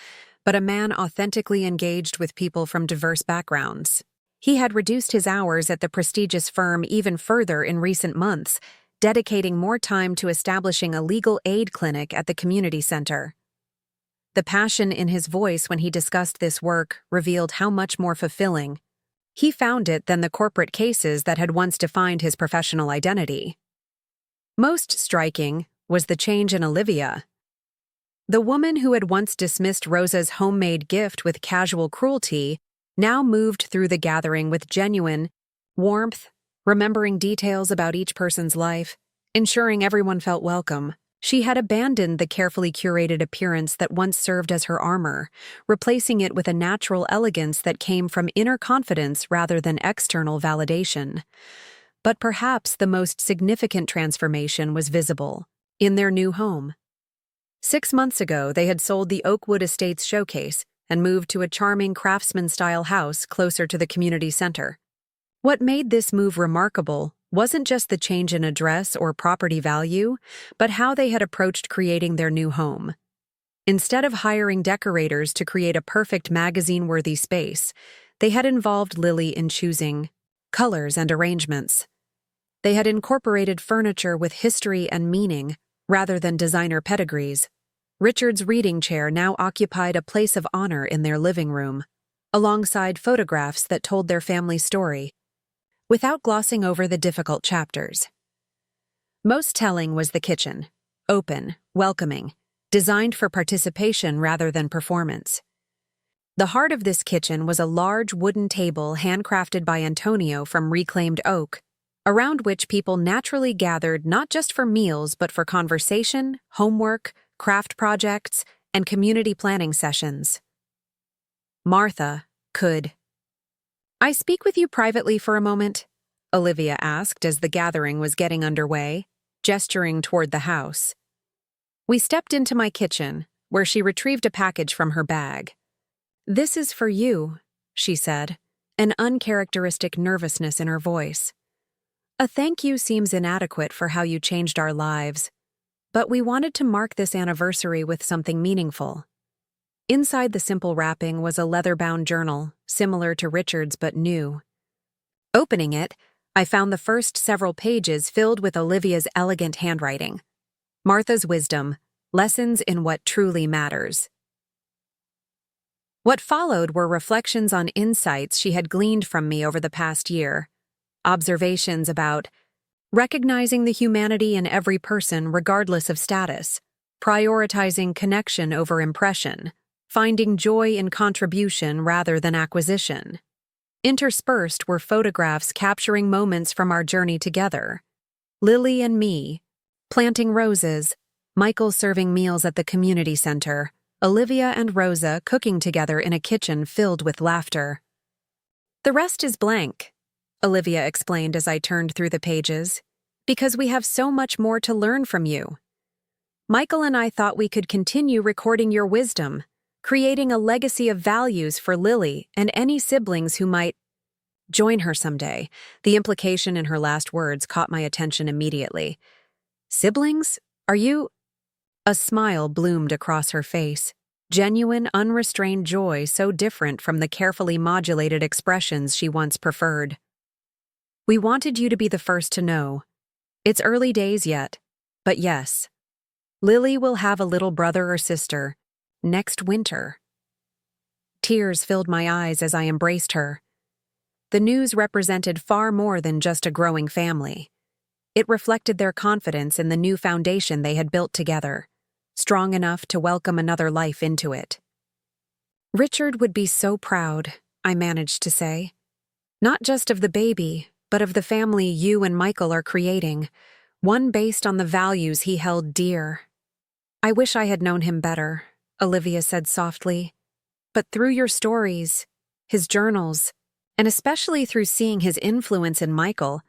but a man authentically engaged with people from diverse backgrounds. He had reduced his hours at the prestigious firm even further in recent months, dedicating more time to establishing a legal aid clinic at the community center. The passion in his voice when he discussed this work revealed how much more fulfilling he found it than the corporate cases that had once defined his professional identity. Most striking was the change in Olivia. The woman who had once dismissed Rosa's homemade gift with casual cruelty now moved through the gathering with genuine warmth, remembering details about each person's life, ensuring everyone felt welcome. She had abandoned the carefully curated appearance that once served as her armor, replacing it with a natural elegance that came from inner confidence rather than external validation. But perhaps the most significant transformation was visible in their new home. 6 months ago, they had sold the Oakwood Estates showcase and moved to a charming craftsman-style house closer to the community center. What made this move remarkable wasn't just the change in address or property value, but how they had approached creating their new home. Instead of hiring decorators to create a perfect magazine-worthy space, they had involved Lily in choosing colors and arrangements. They had incorporated furniture with history and meaning, rather than designer pedigrees. Richard's reading chair now occupied a place of honor in their living room, alongside photographs that told their family story, without glossing over the difficult chapters. Most telling was the kitchen, open, welcoming, designed for participation rather than performance. The heart of this kitchen was a large wooden table handcrafted by Antonio from reclaimed oak, around which people naturally gathered not just for meals but for conversation, homework, craft projects, and community planning sessions. Martha could. "I speak with you privately for a moment?" Olivia asked as the gathering was getting underway, gesturing toward the house. We stepped into my kitchen, where she retrieved a package from her bag. "This is for you," she said, an uncharacteristic nervousness in her voice. "A thank you seems inadequate for how you changed our lives, but we wanted to mark this anniversary with something meaningful." Inside the simple wrapping was a leather-bound journal, similar to Richard's but new. Opening it, I found the first several pages filled with Olivia's elegant handwriting. Martha's wisdom, lessons in what truly matters. What followed were reflections on insights she had gleaned from me over the past year, observations about recognizing the humanity in every person regardless of status, prioritizing connection over impression, finding joy in contribution rather than acquisition. Interspersed were photographs capturing moments from our journey together. Lily and me, planting roses, Michael serving meals at the community center, Olivia and Rosa cooking together in a kitchen filled with laughter. "The rest is blank," Olivia explained as I turned through the pages, "because we have so much more to learn from you. Michael and I thought we could continue recording your wisdom, creating a legacy of values for Lily and any siblings who might join her someday." The implication in her last words caught my attention immediately. "Siblings? Are you—" A smile bloomed across her face, genuine, unrestrained joy so different from the carefully modulated expressions she once preferred. "We wanted you to be the first to know. It's early days yet, but yes, Lily will have a little brother or sister next winter." Tears filled my eyes as I embraced her. The news represented far more than just a growing family. It reflected their confidence in the new foundation they had built together, strong enough to welcome another life into it. "Richard would be so proud," I managed to say. "Not just of the baby, but of the family you and Michael are creating, one based on the values he held dear." "I wish I had known him better," Olivia said softly. "But through your stories, his journals, and especially through seeing his influence in Michael,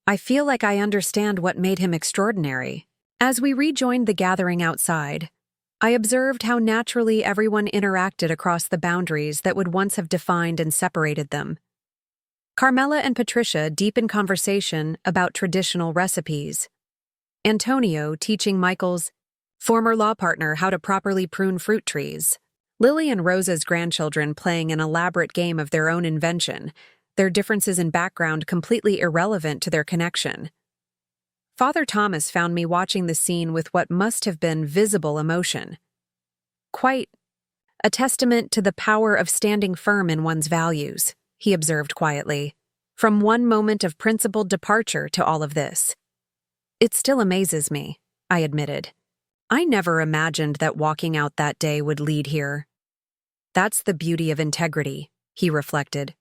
I feel like I understand what made him extraordinary." As we rejoined the gathering outside, I observed how naturally everyone interacted across the boundaries that would once have defined and separated them. Carmela and Patricia deep in conversation about traditional recipes. Antonio teaching Michael's former law partner how to properly prune fruit trees. Lily and Rosa's grandchildren playing an elaborate game of their own invention, their differences in background completely irrelevant to their connection. Father Thomas found me watching the scene with what must have been visible emotion. "Quite a testament to the power of standing firm in one's values," he observed quietly, "from one moment of principled departure to all of this." "It still amazes me," I admitted. "I never imagined that walking out that day would lead here." "That's the beauty of integrity," he reflected.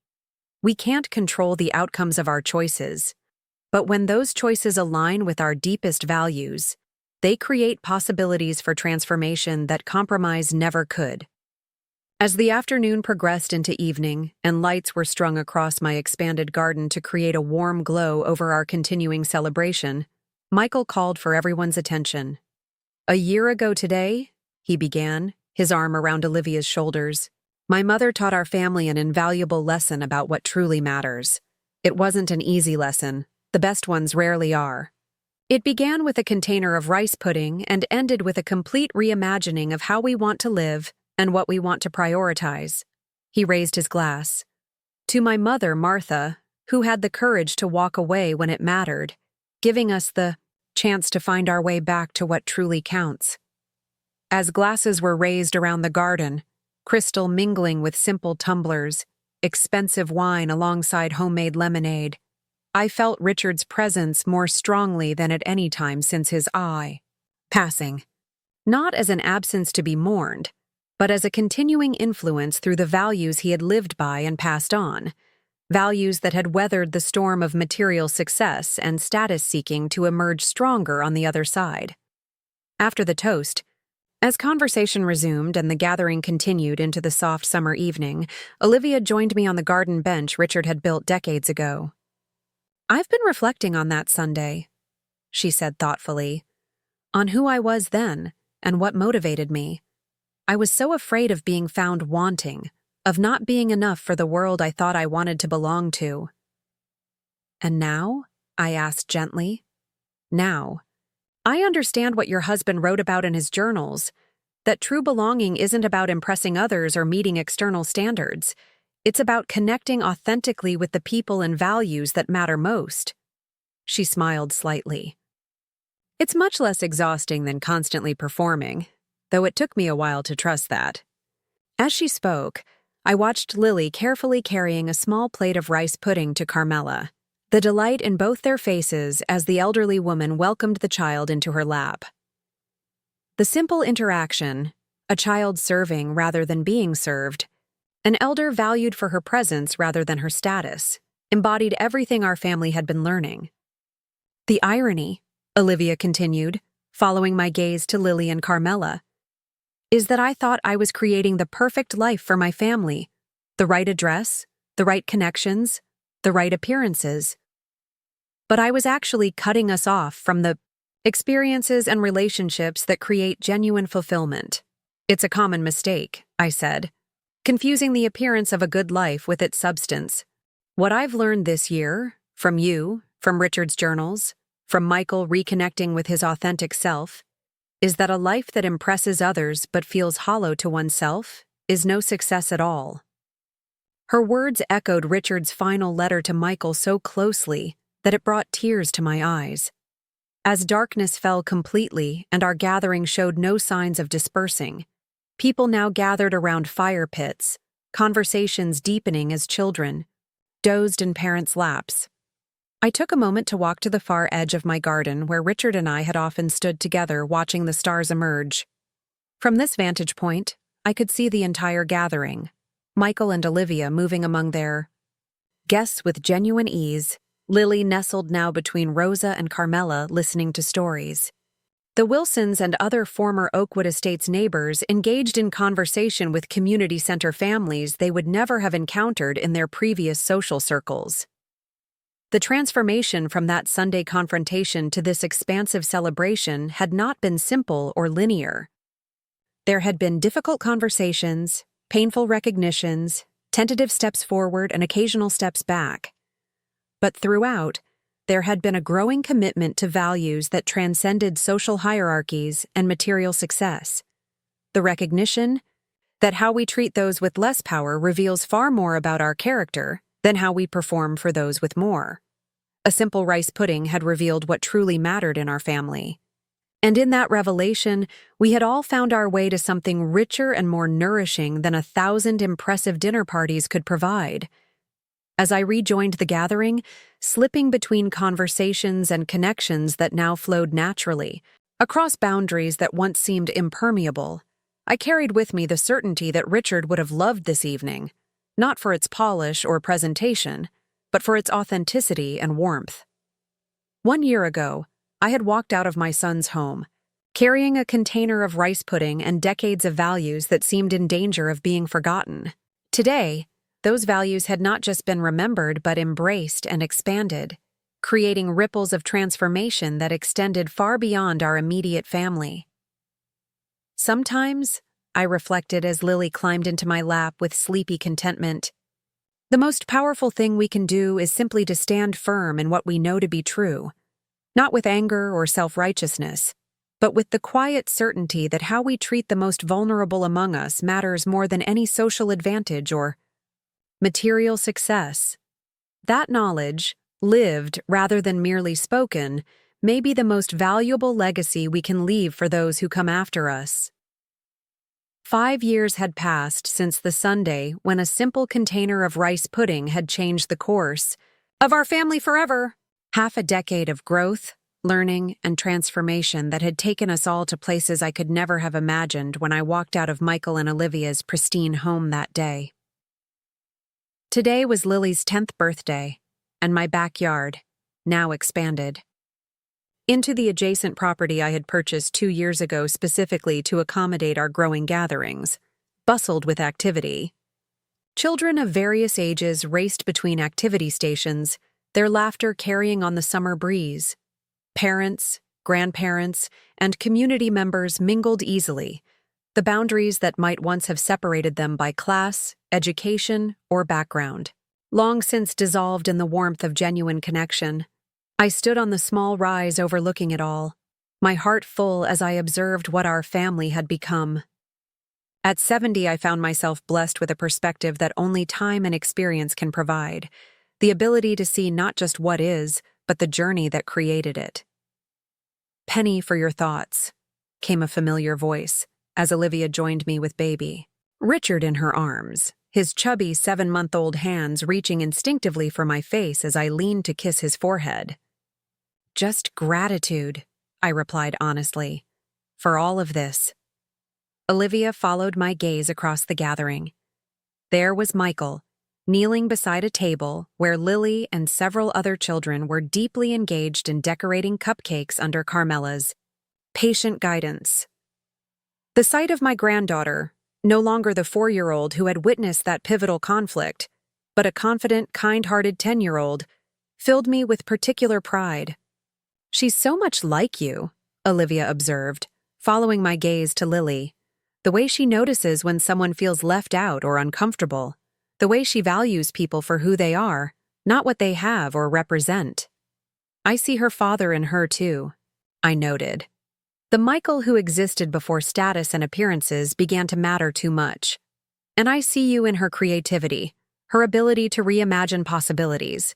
"We can't control the outcomes of our choices, but when those choices align with our deepest values, they create possibilities for transformation that compromise never could." As the afternoon progressed into evening and lights were strung across my expanded garden to create a warm glow over our continuing celebration, Michael called for everyone's attention. "A year ago today," he began, his arm around Olivia's shoulders, "my mother taught our family an invaluable lesson about what truly matters. It wasn't an easy lesson. The best ones rarely are. It began with a container of rice pudding and ended with a complete reimagining of how we want to live and what we want to prioritize." He raised his glass. "To my mother, Martha, who had the courage to walk away when it mattered, giving us the chance to find our way back to what truly counts. As glasses were raised around the garden, crystal mingling with simple tumblers, expensive wine alongside homemade lemonade, I felt Richard's presence more strongly than at any time since his passing. Not as an absence to be mourned, but as a continuing influence through the values he had lived by and passed on, values that had weathered the storm of material success and status-seeking to emerge stronger on the other side. After the toast, as conversation resumed and the gathering continued into the soft summer evening, Olivia joined me on the garden bench Richard had built decades ago. "I've been reflecting on that Sunday," she said thoughtfully, "on who I was then and what motivated me. I was so afraid of being found wanting, of not being enough for the world I thought I wanted to belong to." "And now?" I asked gently. "Now, I understand what your husband wrote about in his journals, that true belonging isn't about impressing others or meeting external standards. It's about connecting authentically with the people and values that matter most." She smiled slightly. "It's much less exhausting than constantly performing, though it took me a while to trust that." As she spoke, I watched Lily carefully carrying a small plate of rice pudding to Carmela, the delight in both their faces as the elderly woman welcomed the child into her lap. The simple interaction, a child serving rather than being served, an elder valued for her presence rather than her status, embodied everything our family had been learning. "The irony," Olivia continued, following my gaze to Lily and Carmela, "is that I thought I was creating the perfect life for my family, the right address, the right connections, the right appearances. But I was actually cutting us off from the experiences and relationships that create genuine fulfillment. It's a common mistake," I said, "confusing the appearance of a good life with its substance. What I've learned this year, from you, from Richard's journals, from Michael reconnecting with his authentic self, is that a life that impresses others but feels hollow to oneself is no success at all." Her words echoed Richard's final letter to Michael so closely that it brought tears to my eyes. As darkness fell completely and our gathering showed no signs of dispersing, people now gathered around fire pits, conversations deepening as children dozed in parents' laps. I took a moment to walk to the far edge of my garden where Richard and I had often stood together watching the stars emerge. From this vantage point, I could see the entire gathering, Michael and Olivia moving among their guests with genuine ease, Lily nestled now between Rosa and Carmela listening to stories. The Wilsons and other former Oakwood Estates neighbors engaged in conversation with community center families they would never have encountered in their previous social circles. The transformation from that Sunday confrontation to this expansive celebration had not been simple or linear. There had been difficult conversations, painful recognitions, tentative steps forward and occasional steps back. But throughout, there had been a growing commitment to values that transcended social hierarchies and material success. The recognition that how we treat those with less power reveals far more about our character than how we perform for those with more. A simple rice pudding had revealed what truly mattered in our family. And in that revelation, we had all found our way to something richer and more nourishing than 1,000 impressive dinner parties could provide. As I rejoined the gathering, slipping between conversations and connections that now flowed naturally, across boundaries that once seemed impermeable, I carried with me the certainty that Richard would have loved this evening, not for its polish or presentation, but for its authenticity and warmth. 1 year ago, I had walked out of my son's home, carrying a container of rice pudding and decades of values that seemed in danger of being forgotten. Today, those values had not just been remembered but embraced and expanded, creating ripples of transformation that extended far beyond our immediate family. Sometimes, I reflected as Lily climbed into my lap with sleepy contentment, the most powerful thing we can do is simply to stand firm in what we know to be true, not with anger or self-righteousness, but with the quiet certainty that how we treat the most vulnerable among us matters more than any social advantage or material success. That knowledge, lived rather than merely spoken, may be the most valuable legacy we can leave for those who come after us. 5 years had passed since the Sunday when a simple container of rice pudding had changed the course of our family forever. Half a decade of growth, learning, and transformation that had taken us all to places I could never have imagined when I walked out of Michael and Olivia's pristine home that day. Today was Lily's 10th birthday, and my backyard, now expanded into the adjacent property I had purchased 2 years ago specifically to accommodate our growing gatherings, bustled with activity. Children of various ages raced between activity stations, their laughter carrying on the summer breeze. Parents, grandparents, and community members mingled easily, the boundaries that might once have separated them by class, education, or background, long since dissolved in the warmth of genuine connection. I stood on the small rise overlooking it all, my heart full as I observed what our family had become. At 70, I found myself blessed with a perspective that only time and experience can provide, the ability to see not just what is, but the journey that created it. "Penny for your thoughts," came a familiar voice, as Olivia joined me with baby Richard in her arms, his chubby 7-month-old hands reaching instinctively for my face as I leaned to kiss his forehead. "Just gratitude," I replied honestly, "for all of this." Olivia followed my gaze across the gathering. There was Michael, kneeling beside a table where Lily and several other children were deeply engaged in decorating cupcakes under Carmela's patient guidance. The sight of my granddaughter, no longer the 4-year-old who had witnessed that pivotal conflict, but a confident, kind-hearted 10-year-old, filled me with particular pride. "She's so much like you," Olivia observed, following my gaze to Lily. "The way she notices when someone feels left out or uncomfortable. The way she values people for who they are, not what they have or represent." "I see her father in her too," I noted. The Michael who existed before status and appearances began to matter too much. "And I see you in her creativity, her ability to reimagine possibilities."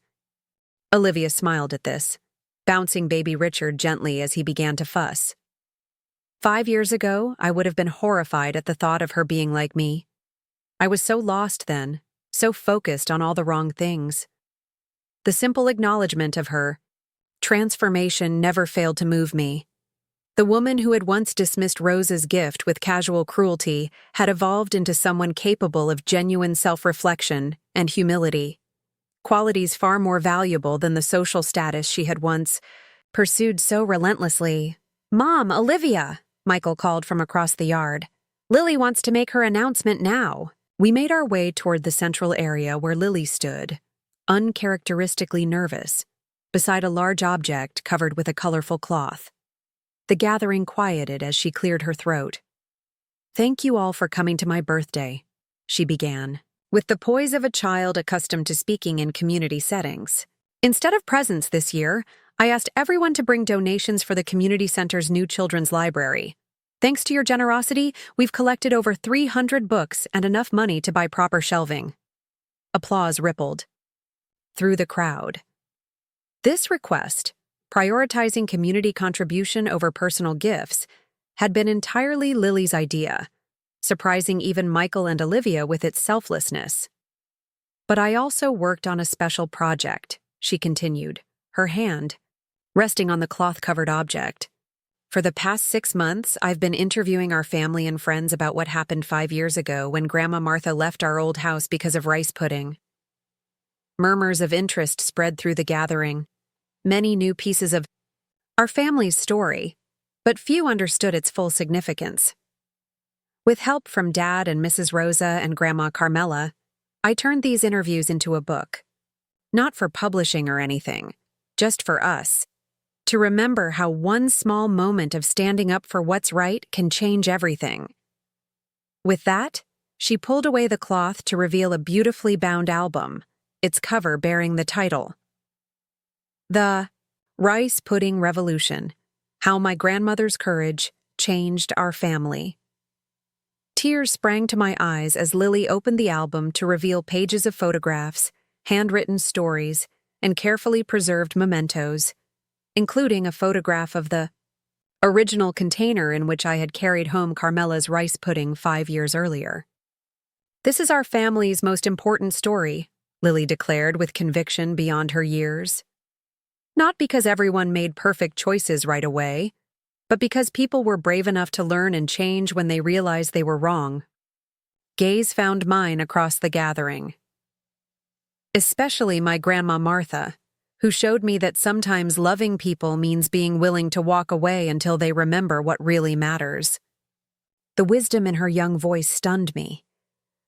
Olivia smiled at this, bouncing baby Richard gently as he began to fuss. 5 years ago, I would have been horrified at the thought of her being like me. I was so lost then, so focused on all the wrong things. The simple acknowledgement of her transformation never failed to move me. The woman who had once dismissed Rose's gift with casual cruelty had evolved into someone capable of genuine self-reflection and humility, qualities far more valuable than the social status she had once pursued so relentlessly. "Mom, Olivia," Michael called from across the yard. "Lily wants to make her announcement now." We made our way toward the central area where Lily stood, uncharacteristically nervous, beside a large object covered with a colorful cloth. The gathering quieted as she cleared her throat. "Thank you all for coming to my birthday," she began, with the poise of a child accustomed to speaking in community settings. "Instead of presents this year, I asked everyone to bring donations for the community center's new children's library. Thanks to your generosity, we've collected over 300 books and enough money to buy proper shelving." Applause rippled through the crowd. This request, prioritizing community contribution over personal gifts, had been entirely Lily's idea, surprising even Michael and Olivia with its selflessness. "But I also worked on a special project," she continued, her hand resting on the cloth-covered object. "For the past 6 months, I've been interviewing our family and friends about what happened 5 years ago when Grandma Martha left our old house because of rice pudding." Murmurs of interest spread through the gathering. Many new pieces of our family's story, but few understood its full significance. With help from Dad and Mrs. Rosa and Grandma Carmela, I turned these interviews into a book. Not for publishing or anything, just for us. To remember how one small moment of standing up for what's right can change everything. With that, she pulled away the cloth to reveal a beautifully bound album, its cover bearing the title, "The Rice Pudding Revolution: How My Grandmother's Courage Changed Our Family." Tears sprang to my eyes as Lily opened the album to reveal pages of photographs, handwritten stories, and carefully preserved mementos, including a photograph of the original container in which I had carried home Carmela's rice pudding 5 years earlier. "This is our family's most important story," Lily declared with conviction beyond her years. "Not because everyone made perfect choices right away, but because people were brave enough to learn and change when they realized they were wrong." Gaze found mine across the gathering. Especially my grandma Martha, who showed me that sometimes loving people means being willing to walk away until they remember what really matters. The wisdom in her young voice stunned me.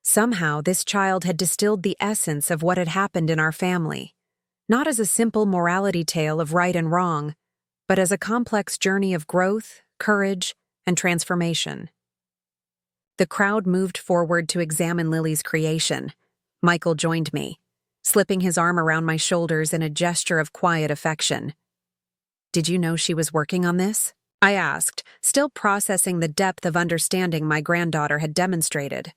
Somehow, this child had distilled the essence of what had happened in our family, not as a simple morality tale of right and wrong, but as a complex journey of growth, courage, and transformation. The crowd moved forward to examine Lily's creation. Michael joined me, slipping his arm around my shoulders in a gesture of quiet affection. "Did you know she was working on this?" I asked, still processing the depth of understanding my granddaughter had demonstrated.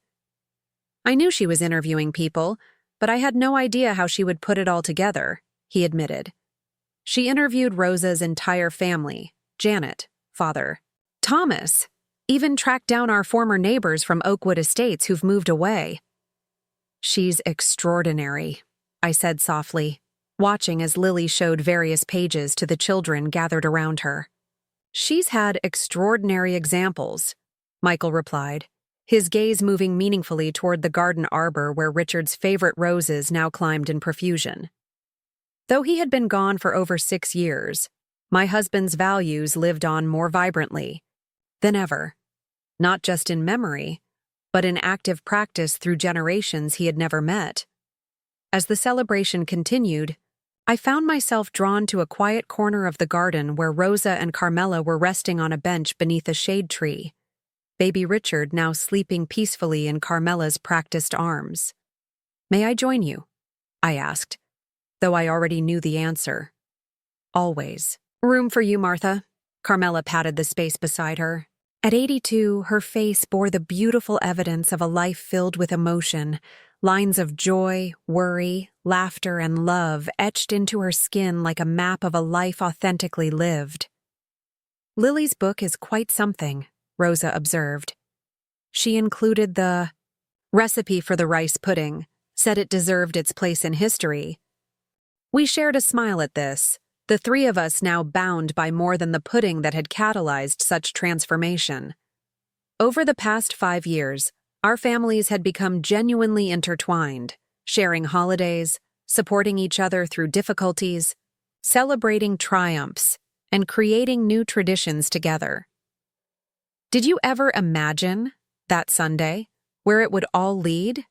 "I knew she was interviewing people, but I had no idea how she would put it all together," he admitted. "She interviewed Rosa's entire family, Janet, father, Thomas, even tracked down our former neighbors from Oakwood Estates who've moved away." "She's extraordinary," I said softly, watching as Lily showed various pages to the children gathered around her. "She's had extraordinary examples," Michael replied, his gaze moving meaningfully toward the garden arbor where Richard's favorite roses now climbed in profusion. Though he had been gone for over 6 years, my husband's values lived on more vibrantly than ever, not just in memory, but in active practice through generations he had never met. As the celebration continued, I found myself drawn to a quiet corner of the garden where Rosa and Carmela were resting on a bench beneath a shade tree, baby Richard now sleeping peacefully in Carmela's practiced arms. "May I join you?" I asked, though I already knew the answer. "Always." "Room for you, Martha." Carmela patted the space beside her. At 82, her face bore the beautiful evidence of a life filled with emotion, lines of joy, worry, laughter, and love etched into her skin like a map of a life authentically lived. "Lily's book is quite something," Rosa observed. She included the recipe for the rice pudding, said it deserved its place in history. We shared a smile at this, the three of us now bound by more than the pudding that had catalyzed such transformation. Over the past 5 years, our families had become genuinely intertwined, sharing holidays, supporting each other through difficulties, celebrating triumphs, and creating new traditions together. "Did you ever imagine that Sunday, where it would all lead?"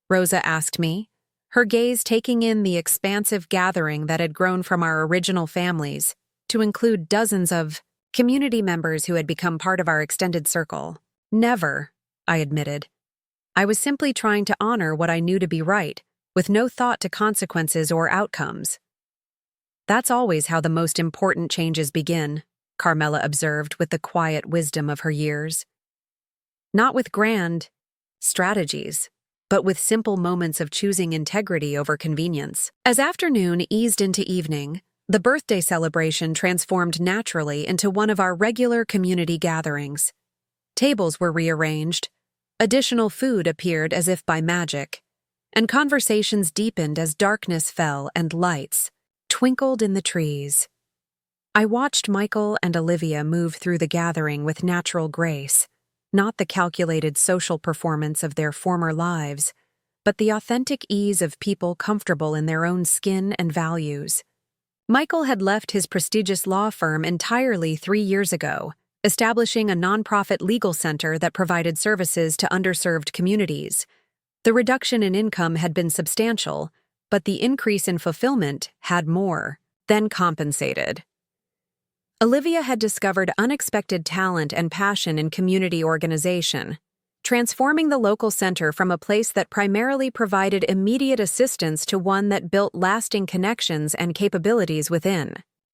Rosa asked me, her gaze taking in the expansive gathering that had grown from our original families to include dozens of community members who had become part of our extended circle. "Never," I admitted. "I was simply trying to honor what I knew to be right, with no thought to consequences or outcomes." "That's always how the most important changes begin," Carmela observed with the quiet wisdom of her years. "Not with grand strategies, but with simple moments of choosing integrity over convenience." As afternoon eased into evening, the birthday celebration transformed naturally into one of our regular community gatherings. Tables were rearranged, additional food appeared as if by magic, and conversations deepened as darkness fell and lights twinkled in the trees. I watched Michael and Olivia move through the gathering with natural grace, not the calculated social performance of their former lives, but the authentic ease of people comfortable in their own skin and values. Michael had left his prestigious law firm entirely 3 years ago, establishing a nonprofit legal center that provided services to underserved communities. The reduction in income had been substantial, but the increase in fulfillment had more than compensated. Olivia had discovered unexpected talent and passion in community organization, transforming the local center from a place that primarily provided immediate assistance to one that built lasting connections and capabilities within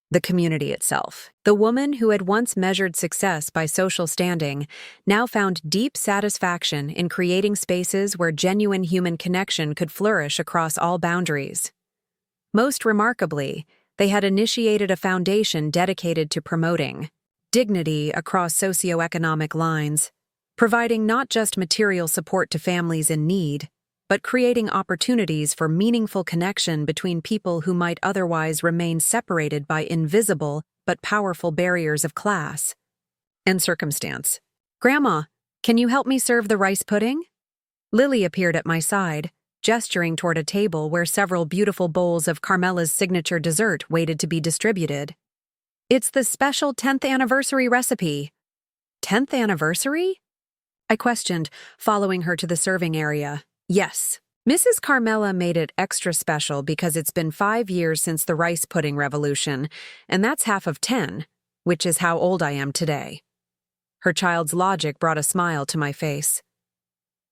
the community itself. The woman who had once measured success by social standing now found deep satisfaction in creating spaces where genuine human connection could flourish across all boundaries. Most remarkably, they had initiated a foundation dedicated to promoting dignity across socioeconomic lines, providing not just material support to families in need, but creating opportunities for meaningful connection between people who might otherwise remain separated by invisible but powerful barriers of class and circumstance. "Grandma, can you help me serve the rice pudding?" Lily appeared at my side, gesturing toward a table where several beautiful bowls of Carmela's signature dessert waited to be distributed. "It's the special 10th anniversary recipe." 10th anniversary? I questioned, following her to the serving area. "Yes. Mrs. Carmela made it extra special because it's been 5 years since the rice pudding revolution, and that's half of 10, which is how old I am today." Her child's logic brought a smile to my face.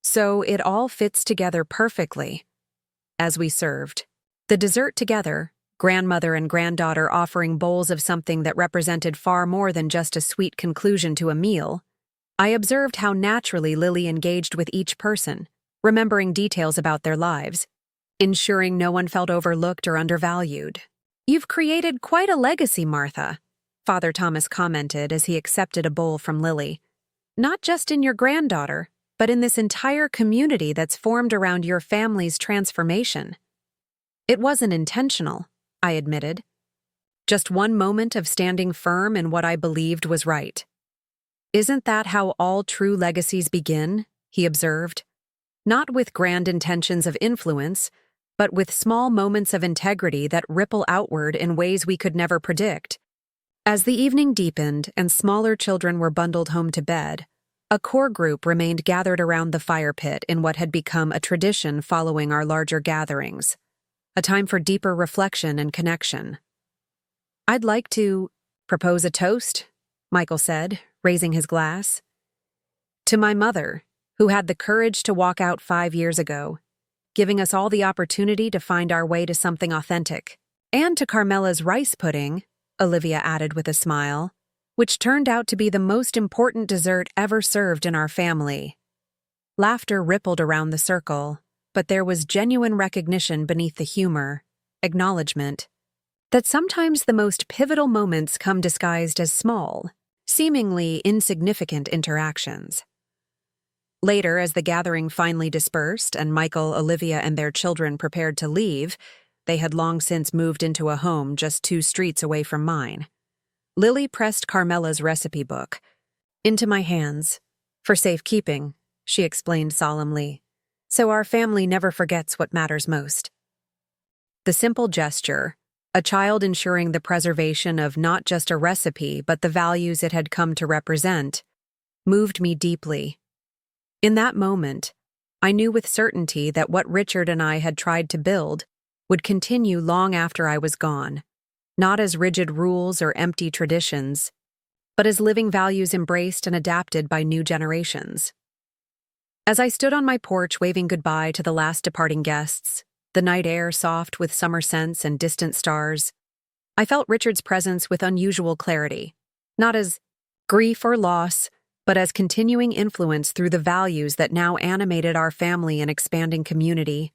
So it all fits together perfectly. As we served the dessert together, grandmother and granddaughter offering bowls of something that represented far more than just a sweet conclusion to a meal, I observed how naturally Lily engaged with each person, remembering details about their lives, ensuring no one felt overlooked or undervalued. "You've created quite a legacy, Martha," Father Thomas commented as he accepted a bowl from Lily. "Not just in your granddaughter, but in this entire community that's formed around your family's transformation." "It wasn't intentional," I admitted. "Just one moment of standing firm in what I believed was right." "Isn't that how all true legacies begin?" he observed. "Not with grand intentions of influence, but with small moments of integrity that ripple outward in ways we could never predict." As the evening deepened and smaller children were bundled home to bed, a core group remained gathered around the fire pit in what had become a tradition following our larger gatherings, a time for deeper reflection and connection. "I'd like to propose a toast," Michael said, raising his glass. "To my mother, who had the courage to walk out 5 years ago, giving us all the opportunity to find our way to something authentic. And to Carmela's rice pudding," Olivia added with a smile, "which turned out to be the most important dessert ever served in our family." Laughter rippled around the circle, but there was genuine recognition beneath the humor, acknowledgement, that sometimes the most pivotal moments come disguised as small, seemingly insignificant interactions. Later, as the gathering finally dispersed and Michael, Olivia, and their children prepared to leave, they had long since moved into a home just 2 streets away from mine. Lily pressed Carmela's recipe book into my hands. "For safekeeping," she explained solemnly, "so our family never forgets what matters most." The simple gesture, a child ensuring the preservation of not just a recipe but the values it had come to represent, moved me deeply. In that moment, I knew with certainty that what Richard and I had tried to build would continue long after I was gone, not as rigid rules or empty traditions, but as living values embraced and adapted by new generations. As I stood on my porch waving goodbye to the last departing guests, the night air soft with summer scents and distant stars, I felt Richard's presence with unusual clarity, not as grief or loss, but as continuing influence through the values that now animated our family and expanding community.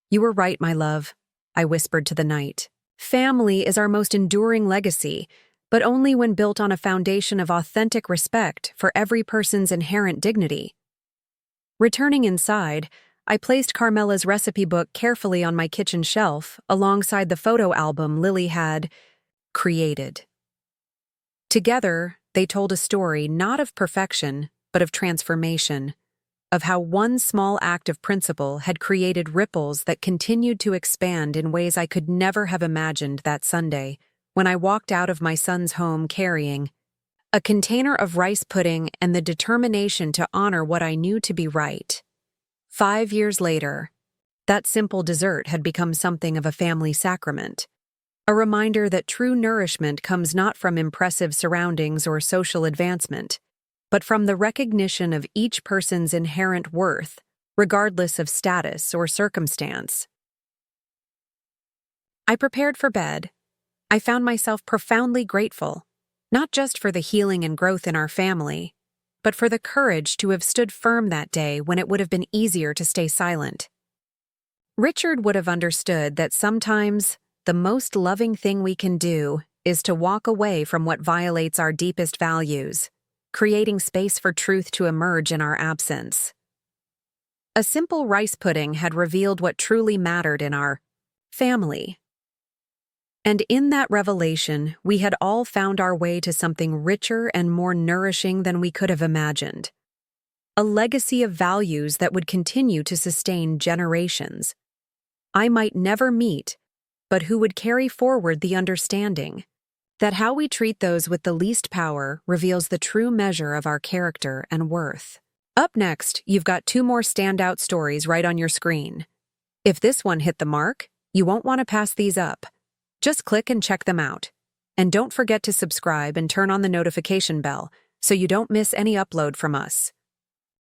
"You were right, my love," I whispered to the night. "Family is our most enduring legacy, but only when built on a foundation of authentic respect for every person's inherent dignity." Returning inside, I placed Carmela's recipe book carefully on my kitchen shelf alongside the photo album Lily had created. Together, they told a story not of perfection, but of transformation, of how one small act of principle had created ripples that continued to expand in ways I could never have imagined that Sunday when I walked out of my son's home carrying a container of rice pudding and the determination to honor what I knew to be right. 5 years later, that simple dessert had become something of a family sacrament, a reminder that true nourishment comes not from impressive surroundings or social advancement, but from the recognition of each person's inherent worth, regardless of status or circumstance. I prepared for bed. I found myself profoundly grateful, not just for the healing and growth in our family, but for the courage to have stood firm that day when it would have been easier to stay silent. Richard would have understood that sometimes the most loving thing we can do is to walk away from what violates our deepest values, creating space for truth to emerge in our absence. A simple rice pudding had revealed what truly mattered in our family. And in that revelation, we had all found our way to something richer and more nourishing than we could have imagined. A legacy of values that would continue to sustain generations. I might never meet, but who would carry forward the understanding that how we treat those with the least power reveals the true measure of our character and worth. Up next, you've got 2 more standout stories right on your screen. If this one hit the mark, you won't want to pass these up. Just click and check them out. And don't forget to subscribe and turn on the notification bell so you don't miss any upload from us.